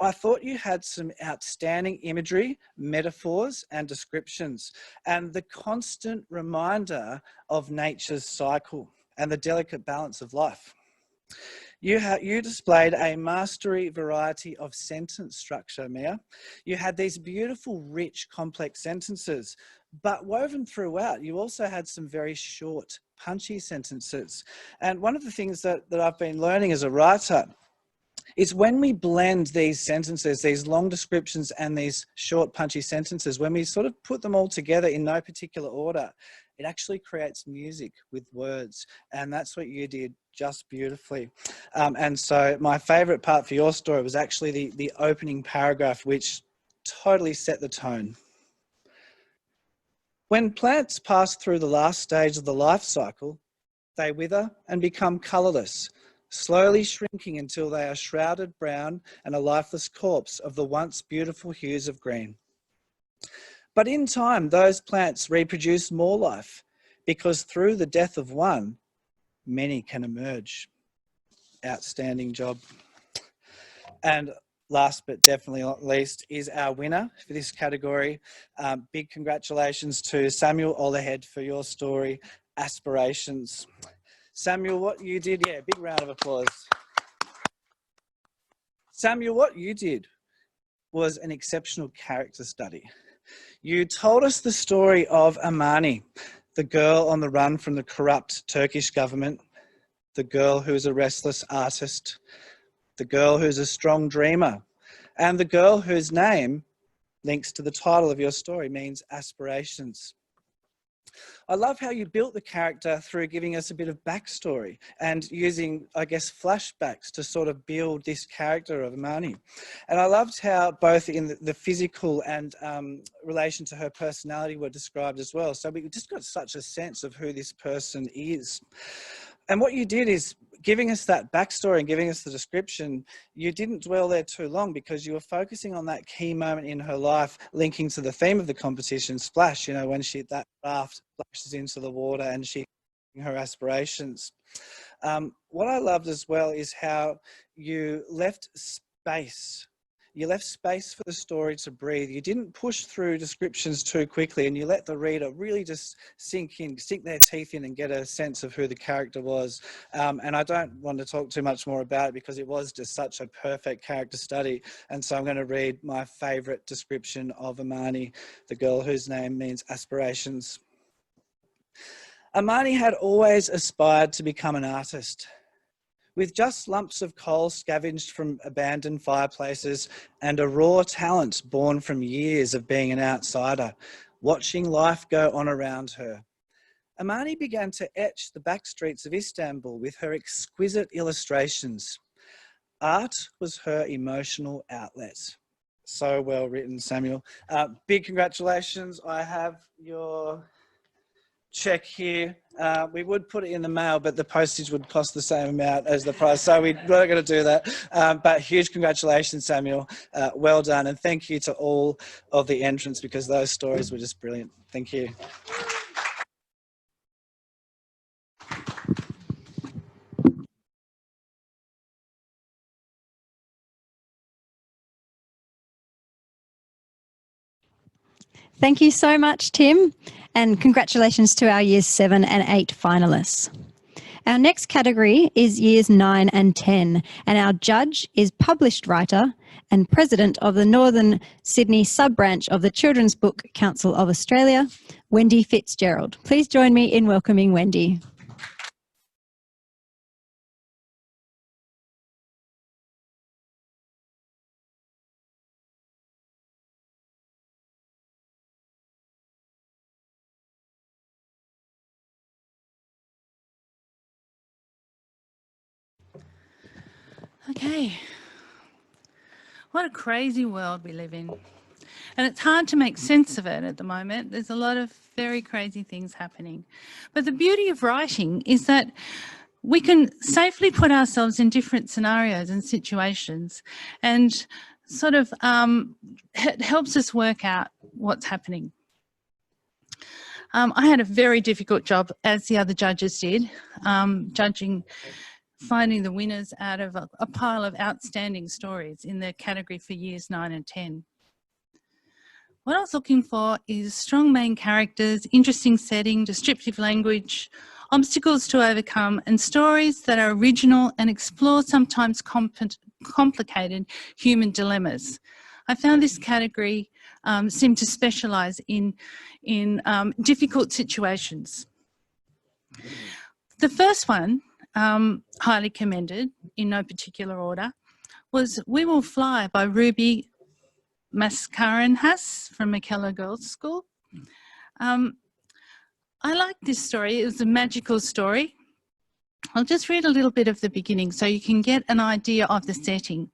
I thought you had some outstanding imagery, metaphors and descriptions, and the constant reminder of nature's cycle and the delicate balance of life. You displayed a mastery variety of sentence structure, Mia. You had these beautiful, rich, complex sentences, but woven throughout, you also had some very short, punchy sentences. And one of the things that I've been learning as a writer is when we blend these sentences, these long descriptions and these short, punchy sentences, when we sort of put them all together in no particular order, it actually creates music with words. And that's what you did just beautifully. And so my favourite part for your story was actually the opening paragraph, which totally set the tone. When plants pass through the last stage of the life cycle, they wither and become colourless, slowly shrinking until they are shrouded brown and a lifeless corpse of the once beautiful hues of green. But in time, those plants reproduce more life, because through the death of one, many can emerge. Outstanding job. And last but definitely not least is our winner for this category. Big congratulations to Samuel Olehead for your story, Aspirations. Samuel, what you did, yeah, big round of applause. Samuel, what you did was an exceptional character study. You told us the story of Amani, the girl on the run from the corrupt Turkish government, the girl who is a restless artist, the girl who's a strong dreamer, and the girl whose name links to the title of your story, means aspirations. I love how you built the character through giving us a bit of backstory and using, I guess, flashbacks to sort of build this character of Amani. And I loved how both in the physical and relation to her personality were described as well. So we just got such a sense of who this person is. And what you did is, giving us that backstory and giving us the description, you didn't dwell there too long, because you were focusing on that key moment in her life, linking to the theme of the competition, splash, you know, when that raft splashes into the water and she her aspirations. What I loved as well is how you left space. You left space for the story to breathe. You didn't push through descriptions too quickly, and you let the reader really just sink their teeth in and get a sense of who the character was. And I don't want to talk too much more about it because it was just such a perfect character study. And so I'm going to read my favourite description of Amani, the girl whose name means aspirations. Amani had always aspired to become an artist. With just lumps of coal scavenged from abandoned fireplaces and a raw talent born from years of being an outsider, watching life go on around her, Amani began to etch the back streets of Istanbul with her exquisite illustrations. Art was her emotional outlet. So well written, Samuel. Big congratulations. I have your check here. We would put it in the mail, but the postage would cost the same amount as the price, so we're not going to do that. But huge congratulations, Samuel. Well done, and thank you to all of the entrants because those stories were just brilliant. Thank you. Thank you so much, Tim, and congratulations to our Years 7 and 8 finalists. Our next category is Years 9 and 10, and our judge is published writer and president of the Northern Sydney sub-branch of the Children's Book Council of Australia, Wendy Fitzgerald. Please join me in welcoming Wendy. Okay, what a crazy world we live in. And it's hard to make sense of it at the moment. There's a lot of very crazy things happening. But the beauty of writing is that we can safely put ourselves in different scenarios and situations, and sort of it helps us work out what's happening. I had a very difficult job, as the other judges did, finding the winners out of a pile of outstanding stories in the category for Years 9 and 10. What I was looking for is strong main characters, interesting setting, descriptive language, obstacles to overcome, and stories that are original and explore sometimes complicated human dilemmas. I found this category seemed to specialise in difficult situations. The first one, highly commended in no particular order, was We Will Fly by Ruby Mascarenhas from McKellar Girls' School. I liked this story. It was a magical story. I'll just read a little bit of the beginning so you can get an idea of the setting.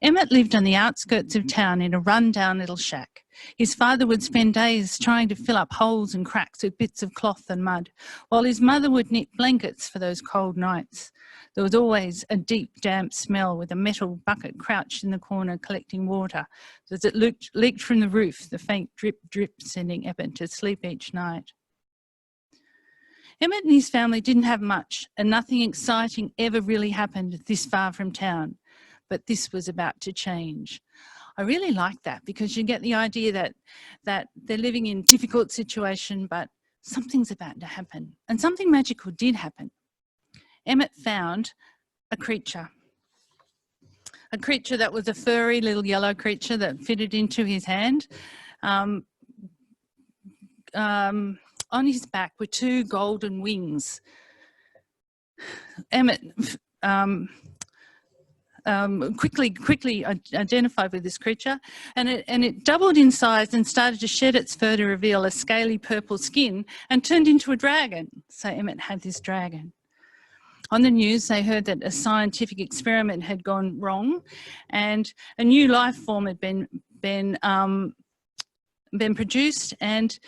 Emmett lived on the outskirts of town in a run-down little shack. His father would spend days trying to fill up holes and cracks with bits of cloth and mud, while his mother would knit blankets for those cold nights. There was always a deep, damp smell with a metal bucket crouched in the corner collecting water. As it leaked from the roof, the faint drip, drip sending Emmett to sleep each night. Emmett and his family didn't have much, and nothing exciting ever really happened this far from town. But this was about to change. I really like that because you get the idea that they're living in a difficult situation, but something's about to happen. And something magical did happen. Emmett found a creature that was a furry little yellow creature that fitted into his hand. On his back were two golden wings. Emmett quickly identified with this creature, and it doubled in size and started to shed its fur to reveal a scaly purple skin and turned into a dragon. So Emmett had this dragon. On the news, they heard that a scientific experiment had gone wrong, and a new life form had been produced. And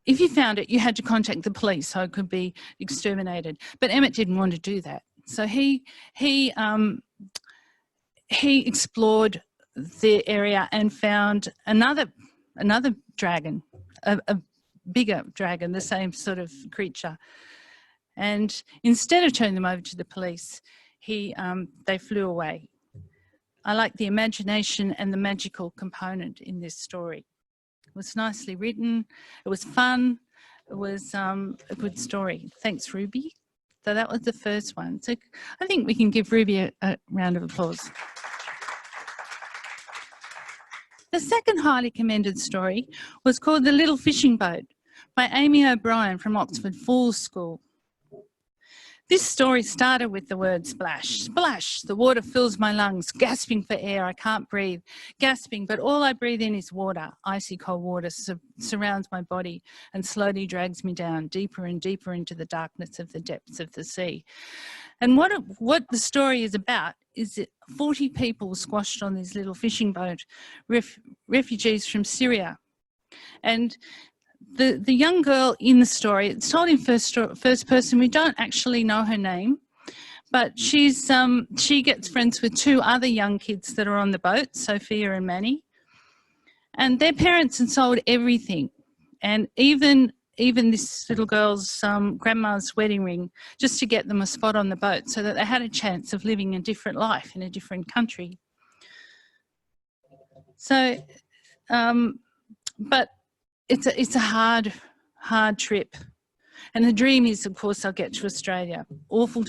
if you found it, you had to contact the police so it could be exterminated. But Emmett didn't want to do that, so he explored the area and found another dragon, a bigger dragon, the same sort of creature. And instead of turning them over to the police, they flew away. I like the imagination and the magical component in this story. It was nicely written, it was fun, it was a good story. Thanks, Ruby. So that was the first one. So I think we can give Ruby a round of applause. The second highly commended story was called The Little Fishing Boat by Amy O'Brien from Oxford Falls School. This story started with the word splash. Splash, the water fills my lungs, gasping for air, I can't breathe. Gasping, but all I breathe in is water. Icy cold water surrounds my body and slowly drags me down deeper and deeper into the darkness of the depths of the sea. And what the story is about is that 40 people squashed on this little fishing boat, refugees from Syria. And the young girl in the story, it's told in first person, we don't actually know her name, but she gets friends with two other young kids that are on the boat, Sophia and Manny, and their parents had sold everything, and even this little girl's grandma's wedding ring, just to get them a spot on the boat so that they had a chance of living a different life in a different country. So, but it's a hard trip. And the dream is, of course, I'll get to Australia. Awful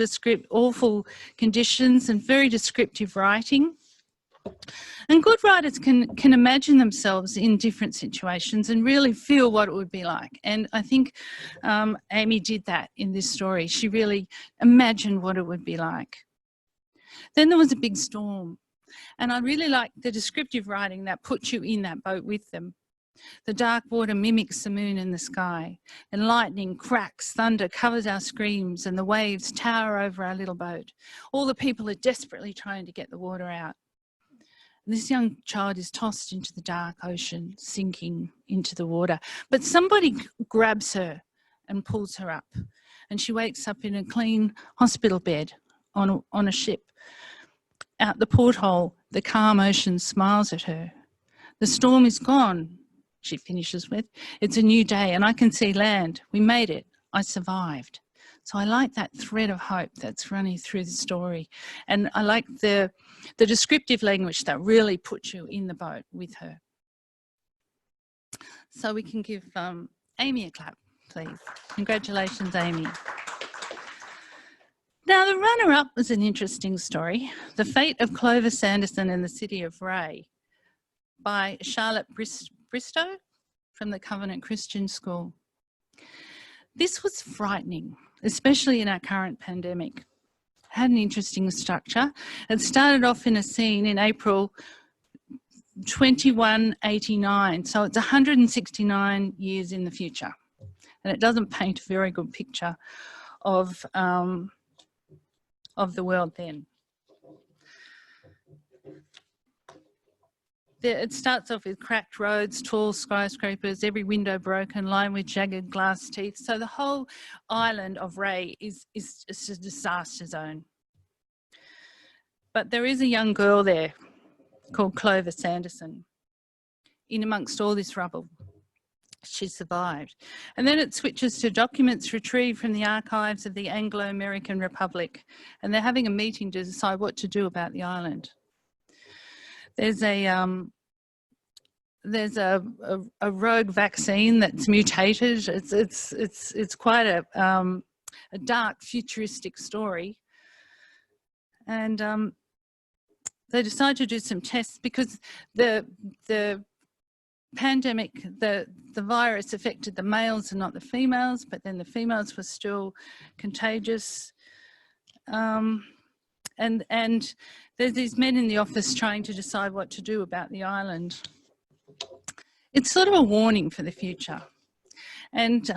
conditions and very descriptive writing. And good writers can imagine themselves in different situations and really feel what it would be like. And I think Amy did that in this story. She really imagined what it would be like. Then there was a big storm. And I really like the descriptive writing that puts you in that boat with them. The dark water mimics the moon in the sky, and lightning cracks, thunder covers our screams, and the waves tower over our little boat. All the people are desperately trying to get the water out. And this young child is tossed into the dark ocean, sinking into the water. But somebody grabs her and pulls her up, and she wakes up in a clean hospital bed on a ship. Out the porthole, the calm ocean smiles at her. The storm is gone, she finishes with. It's a new day and I can see land. We made it. I survived. So I like that thread of hope that's running through the story. And I like the descriptive language that really puts you in the boat with her. So we can give Amy a clap, please. Congratulations, Amy. Now, the runner-up was an interesting story, The Fate of Clover Sanderson in the City of Ray by Charlotte Bristow from the Covenant Christian School. This was frightening, especially in our current pandemic. It had an interesting structure. It started off in a scene in April 2189, so it's 169 years in the future. And it doesn't paint a very good picture of the world then. It starts off with cracked roads, tall skyscrapers, every window broken, lined with jagged glass teeth. So the whole island of Ray is a disaster zone. But there is a young girl there called Clover Sanderson in amongst all this rubble. She survived. And then it switches to documents retrieved from the archives of the Anglo-American Republic, and they're having a meeting to decide what to do about the island. There's a rogue vaccine that's mutated. It's quite a dark futuristic story, and they decide to do some tests because the pandemic, the virus affected the males and not the females, but then the females were still contagious. And there's these men in the office trying to decide what to do about the island. It's sort of a warning for the future. And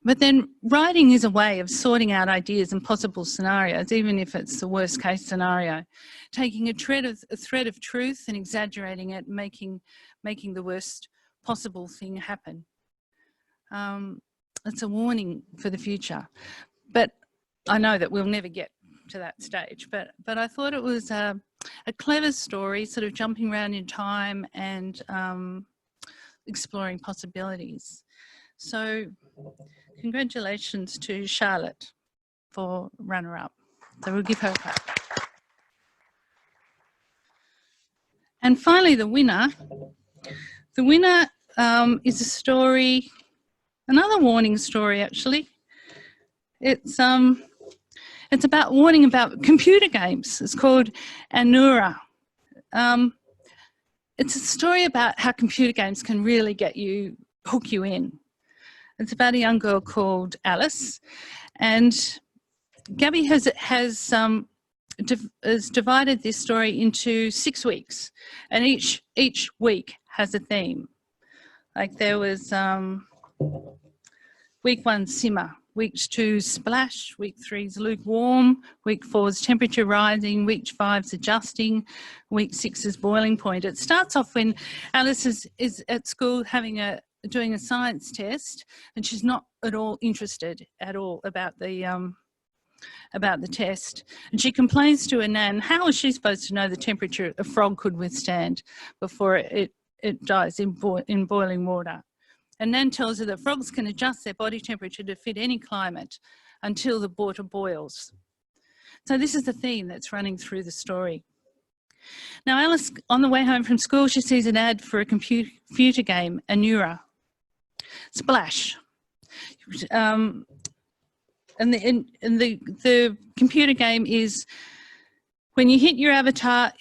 but then writing is a way of sorting out ideas and possible scenarios, even if it's the worst case scenario. Taking a thread of truth and exaggerating it, making the worst possible thing happen. It's a warning for the future. But I know that we'll never get to that stage. But I thought it was a clever story, sort of jumping around in time and exploring possibilities. So congratulations to Charlotte for runner-up. So we'll give her a clap. And finally, the winner. The winner is a story, another warning story actually. It's about warning about computer games. It's called Anura. It's a story about how computer games can really hook you in. It's about a young girl called Alice, and Gabby has divided this story into 6 weeks, and each week has a theme. Like there was week 1, simmer. Week 2, splash. Week 3 is lukewarm. Week 4 is temperature rising. Week 5 is adjusting. Week 6 is boiling point. It starts off when Alice is at school doing a science test, and she's not at all interested at all about the test. And she complains to her nan, how is she supposed to know the temperature a frog could withstand before it dies in boiling water? And Nan tells her that frogs can adjust their body temperature to fit any climate until the water boils. So this is the theme that's running through the story. Now Alice, on the way home from school, she sees an ad for a computer game, Anura. Splash. And the computer game is when you hit your avatar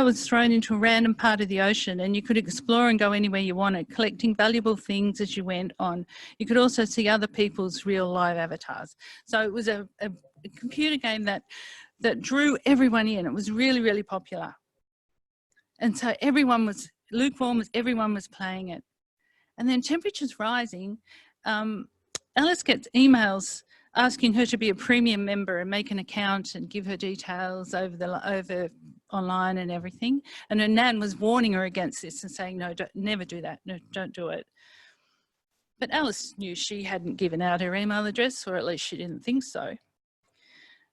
was thrown into a random part of the ocean, and you could explore and go anywhere you wanted, collecting valuable things as you went on. You could also see other people's real live avatars. So it was a computer game that drew everyone in. It was really, really popular. And so everyone was playing it. And then temperatures rising, Alice gets emails asking her to be a premium member and make an account and give her details over online and everything. And her nan was warning her against this and saying, no, never do that. No, don't do it. But Alice knew she hadn't given out her email address, or at least she didn't think so.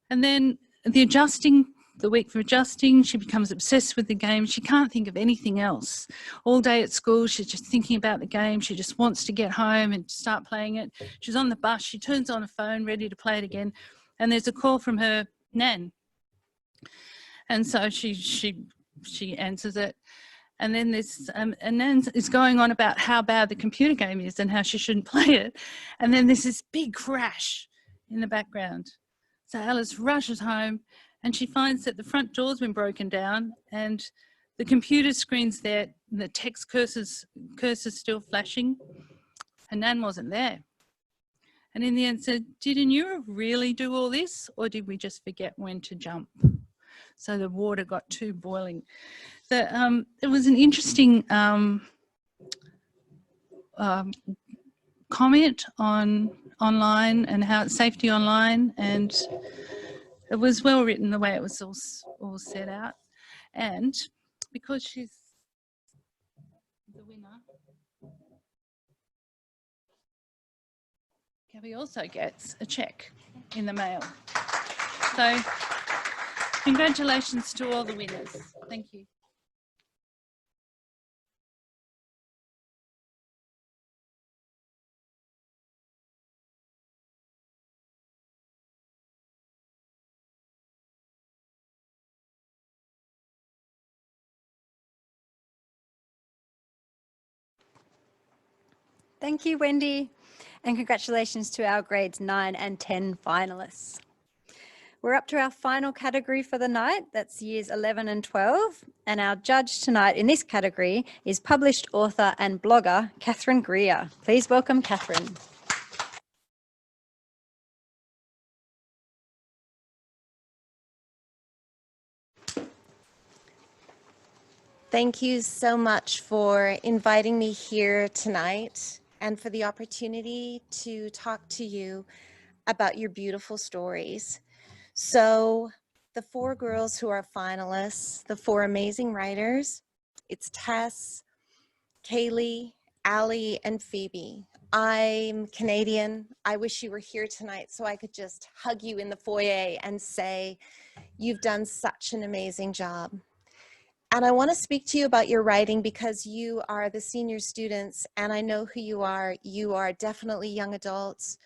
And then the week for adjusting, she becomes obsessed with the game. She can't think of anything else. All day at school, she's just thinking about the game. She just wants to get home and start playing it. She's on the bus, she turns on her phone, ready to play it again. And there's a call from her nan. And so she answers it. And then there's, and Nan is going on about how bad the computer game is and how she shouldn't play it. And then there's this big crash in the background. So Alice rushes home and she finds that the front door's been broken down and the computer screen's there, and the text cursor's still flashing, and Nan wasn't there. And in the end said, did Anura really do all this, or did we just forget when to jump? So the water got too boiling. It was an interesting comment online and how it's safety online, and it was well written the way it was all set out. And because she's the winner, Gabby also gets a cheque in the mail. So congratulations to all the winners. Thank you. Thank you, Wendy, and congratulations to our grades 9 and 10 finalists. We're up to our final category for the night, that's years 11 and 12, and our judge tonight in this category is published author and blogger, Catherine Greer. Please welcome Catherine. Thank you so much for inviting me here tonight and for the opportunity to talk to you about your beautiful stories. So the 4 girls who are finalists, the 4 amazing writers, it's Tess, Kaylee, Allie, and Phoebe. I'm Canadian. I wish you were here tonight so I could just hug you in the foyer and say, you've done such an amazing job. And I want to speak to you about your writing because you are the senior students and I know who you are. You are definitely young adults.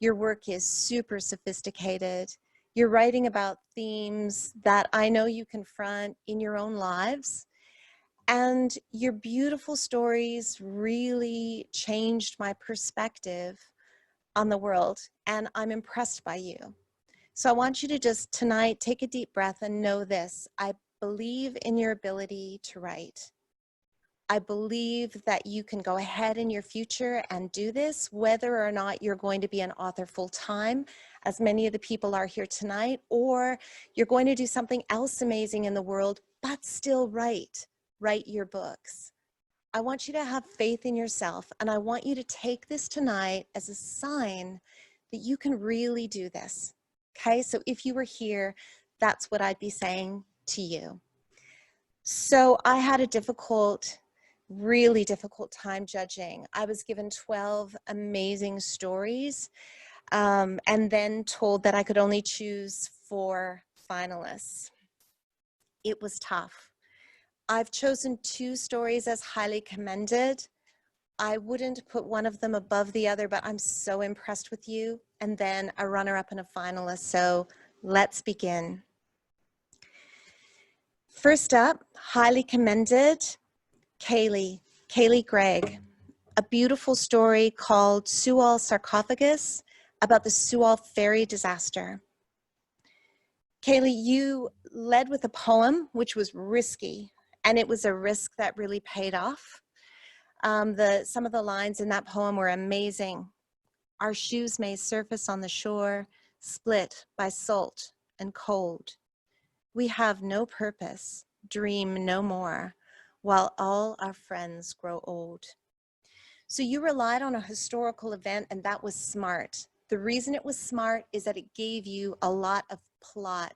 Your work is super sophisticated. You're writing about themes that I know you confront in your own lives. And your beautiful stories really changed my perspective on the world. And I'm impressed by you. So I want you to just tonight take a deep breath and know this. I believe in your ability to write. I believe that you can go ahead in your future and do this, whether or not you're going to be an author full time, as many of the people are here tonight, or you're going to do something else amazing in the world, but still write your books. I want you to have faith in yourself, and I want you to take this tonight as a sign that you can really do this. Okay, so if you were here, that's what I'd be saying to you. So I had a really difficult time judging. I was given 12 amazing stories and then told that I could only choose 4 finalists. It was tough. I've chosen 2 stories as highly commended. I wouldn't put one of them above the other, but I'm so impressed with you. And then a runner-up and a finalist. So let's begin. First up, highly commended, Kaylee Gregg, a beautiful story called Sewall Sarcophagus about the Sewall ferry disaster. Kaylee, you led with a poem, which was risky, and it was a risk that really paid off. Some of the lines in that poem were amazing. Our shoes may surface on the shore, split by salt and cold. We have no purpose, dream no more, while all our friends grow old. So you relied on a historical event, and that was smart. The reason it was smart is that it gave you a lot of plot.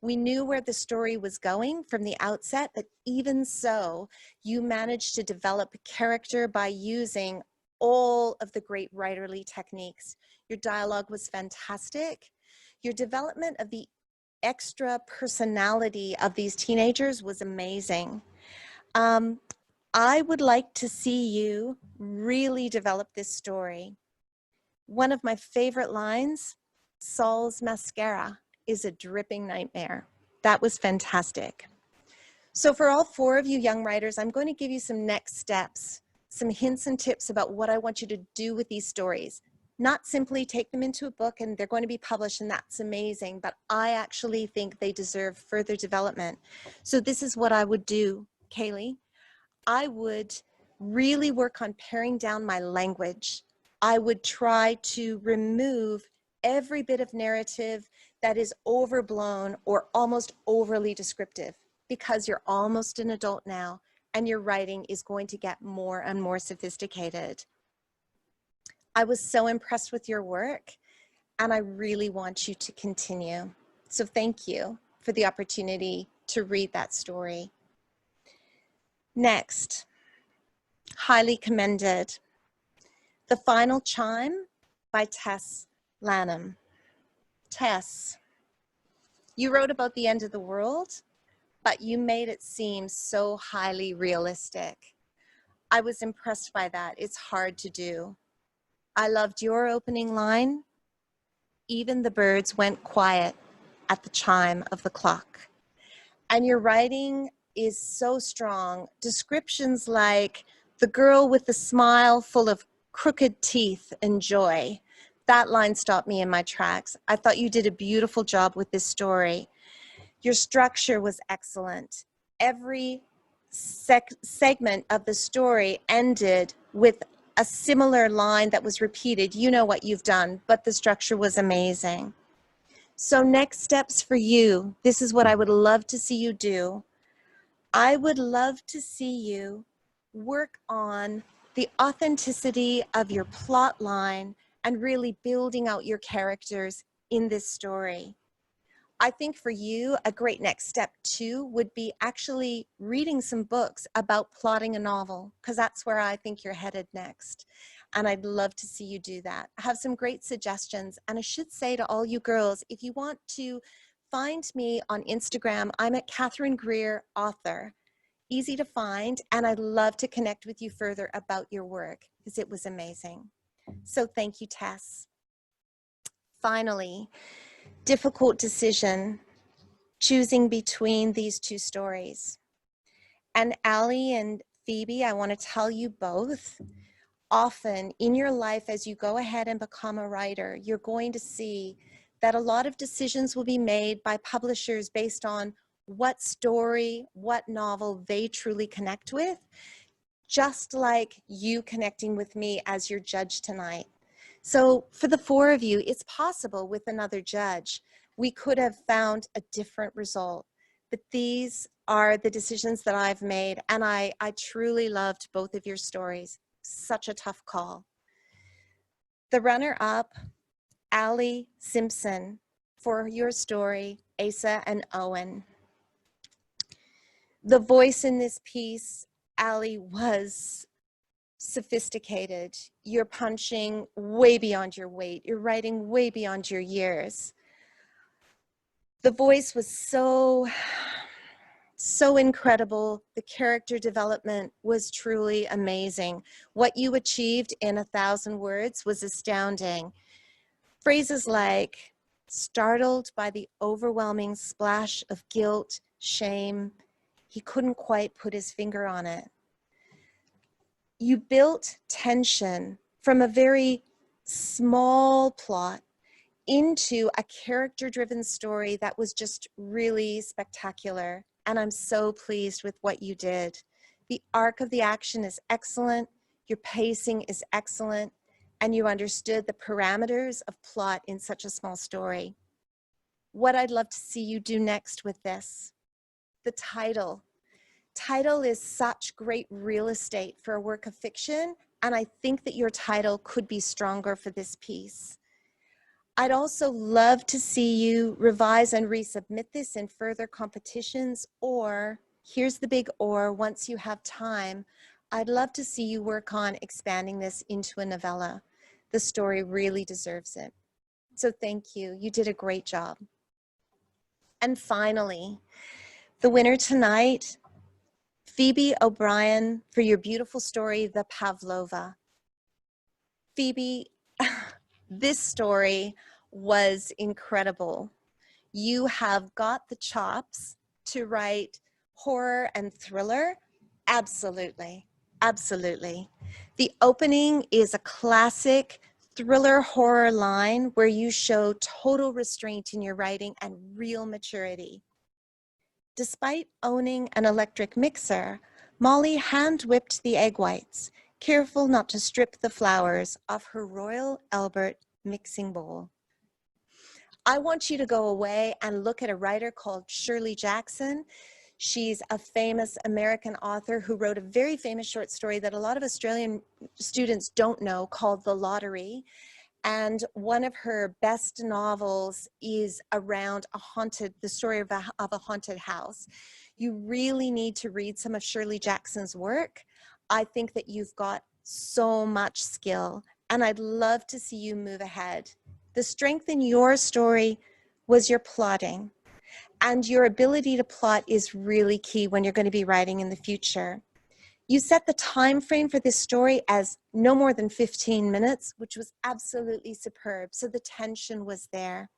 We knew where the story was going from the outset, but even so, you managed to develop character by using all of the great writerly techniques. Your dialogue was fantastic. Your development of the extra personality of these teenagers was amazing. I would like to see you really develop this story. One of my favorite lines, Saul's mascara is a dripping nightmare. That was fantastic. So for all 4 of you young writers, I'm going to give you some next steps, some hints and tips about what I want you to do with these stories. Not simply take them into a book and they're going to be published and that's amazing, but I actually think they deserve further development. So this is what I would do, Kaylee. I would really work on paring down my language. I would try to remove every bit of narrative that is overblown or almost overly descriptive, because you're almost an adult now and your writing is going to get more and more sophisticated. I was so impressed with your work and I really want you to continue. So thank you for the opportunity to read that story. Next, highly commended, The Final Chime by Tess Lanham. Tess, you wrote about the end of the world, but you made it seem so highly realistic. I was impressed by that. It's hard to do. I loved your opening line. Even the birds went quiet at the chime of the clock. And your writing is so strong. Descriptions like the girl with the smile full of crooked teeth and joy. That line stopped me in my tracks. I thought you did a beautiful job with this story. Your structure was excellent. Every segment of the story ended with a similar line that was repeated. You know what you've done, but the structure was amazing. So next steps for you, this is what I would love to see you do. I would love to see you work on the authenticity of your plot line and really building out your characters in this story. I think for you, a great next step too would be actually reading some books about plotting a novel, because that's where I think you're headed next. And I'd love to see you do that. I have some great suggestions. And I should say to all you girls, if you want to find me on Instagram, I'm at Catherine Greer Author. Easy to find, and I'd love to connect with you further about your work because it was amazing. So thank you, Tess. finally, difficult decision, choosing between these two stories. And Allie and Phoebe, I want to tell you both, often in your life as you go ahead and become a writer, you're going to see that a lot of decisions will be made by publishers based on what story, what novel they truly connect with, just like you connecting with me as your judge tonight. So for the four of you, it's possible with another judge, we could have found a different result. But these are the decisions that I've made, and I truly loved both of your stories. Such a tough call. The runner-up, Allie Simpson, for your story, Asa and Owen. The voice in this piece, Allie, was sophisticated. You're punching way beyond your weight. You're writing way beyond your years. The voice was so incredible. The character development was truly amazing. What you achieved in 1,000 words was astounding. Phrases like startled by the overwhelming splash of guilt, shame. He couldn't quite put his finger on it. You built tension from a very small plot into a character-driven story that was just really spectacular. And I'm so pleased with what you did. The arc of the action is excellent, your pacing is excellent, and you understood the parameters of plot in such a small story. What I'd love to see you do next with this, the title. Title is such great real estate for a work of fiction, and I think that your title could be stronger for this piece. I'd also love to see you revise and resubmit this in further competitions, or, here's the big or, once you have time, I'd love to see you work on expanding this into a novella. The story really deserves it. So thank you. You did a great job. And finally, the winner tonight, Phoebe O'Brien, for your beautiful story, The Pavlova. Phoebe, this story was incredible. You have got the chops to write horror and thriller. Absolutely, absolutely. The opening is a classic thriller horror line where you show total restraint in your writing and real maturity. Despite owning an electric mixer, Molly hand-whipped the egg whites, careful not to strip the flowers off her Royal Albert mixing bowl. I want you to go away and look at a writer called Shirley Jackson. She's a famous American author who wrote a very famous short story that a lot of Australian students don't know called The Lottery. And one of her best novels is around the story of a haunted house. You really need to read some of Shirley Jackson's work. I think that you've got so much skill, and I'd love to see you move ahead. The strength in your story was your plotting, and your ability to plot is really key when you're going to be writing in the future. You set the time frame for this story as no more than 15 minutes, which was absolutely superb. So the tension was there.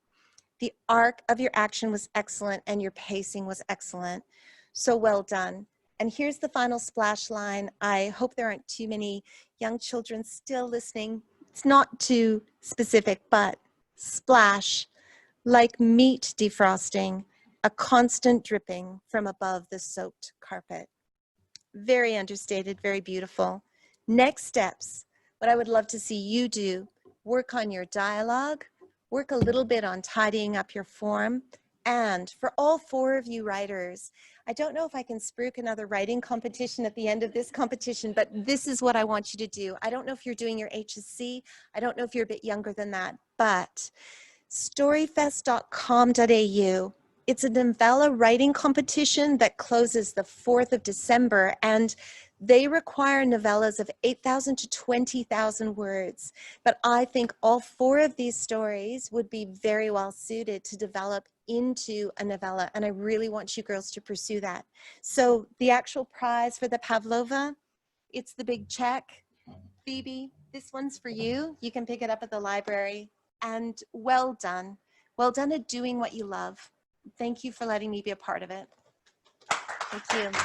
The arc of your action was excellent, and your pacing was excellent. So well done. And here's the final splash line. I hope there aren't too many young children still listening. It's not too specific, but splash, like meat defrosting, a constant dripping from above the soaked carpet. Very understated, very beautiful. Next steps, what I would love to see you do, work on your dialogue, work a little bit on tidying up your form, and for all four of you writers, I don't know if I can spruik another writing competition at the end of this competition, but this is what I want you to do. I don't know if you're doing your HSC, I don't know if you're a bit younger than that, but storyfest.com.au, it's a novella writing competition that closes the 4th of December, and they require novellas of 8,000 to 20,000 words. But I think all four of these stories would be very well suited to develop into a novella, and I really want you girls to pursue that. So the actual prize for the Pavlova, it's the big check. Phoebe, this one's for you. You can pick it up at the library. and well done. Well done at doing what you love. Thank you for letting me be a part of it. Thank you.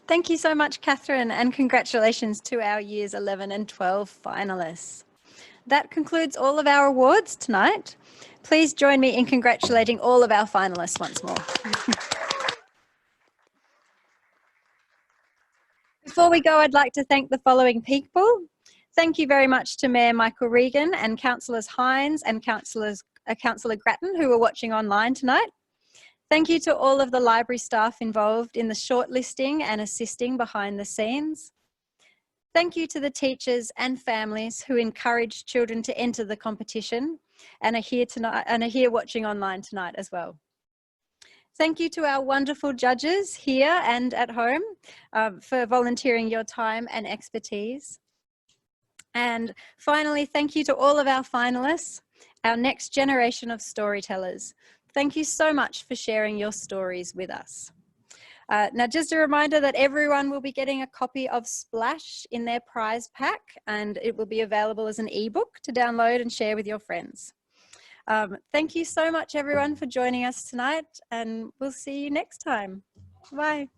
Thank you so much, Catherine, and congratulations to our years 11 and 12 finalists. That concludes all of our awards tonight. Please join me in congratulating all of our finalists once more. Before we go, I'd like to thank the following people. Thank you very much to Mayor Michael Regan and Councillors Hines and Councillor Grattan who are watching online tonight. Thank you to all of the library staff involved in the shortlisting and assisting behind the scenes. Thank you to the teachers and families who encouraged children to enter the competition and are here tonight and are here watching online tonight as well. Thank you to our wonderful judges here and at home for volunteering your time and expertise. And finally, thank you to all of our finalists, our next generation of storytellers. Thank you so much for sharing your stories with us. Now, just a reminder that everyone will be getting a copy of Splash in their prize pack, and it will be available as an ebook to download and share with your friends. Thank you so much, everyone, for joining us tonight, and we'll see you next time. Bye.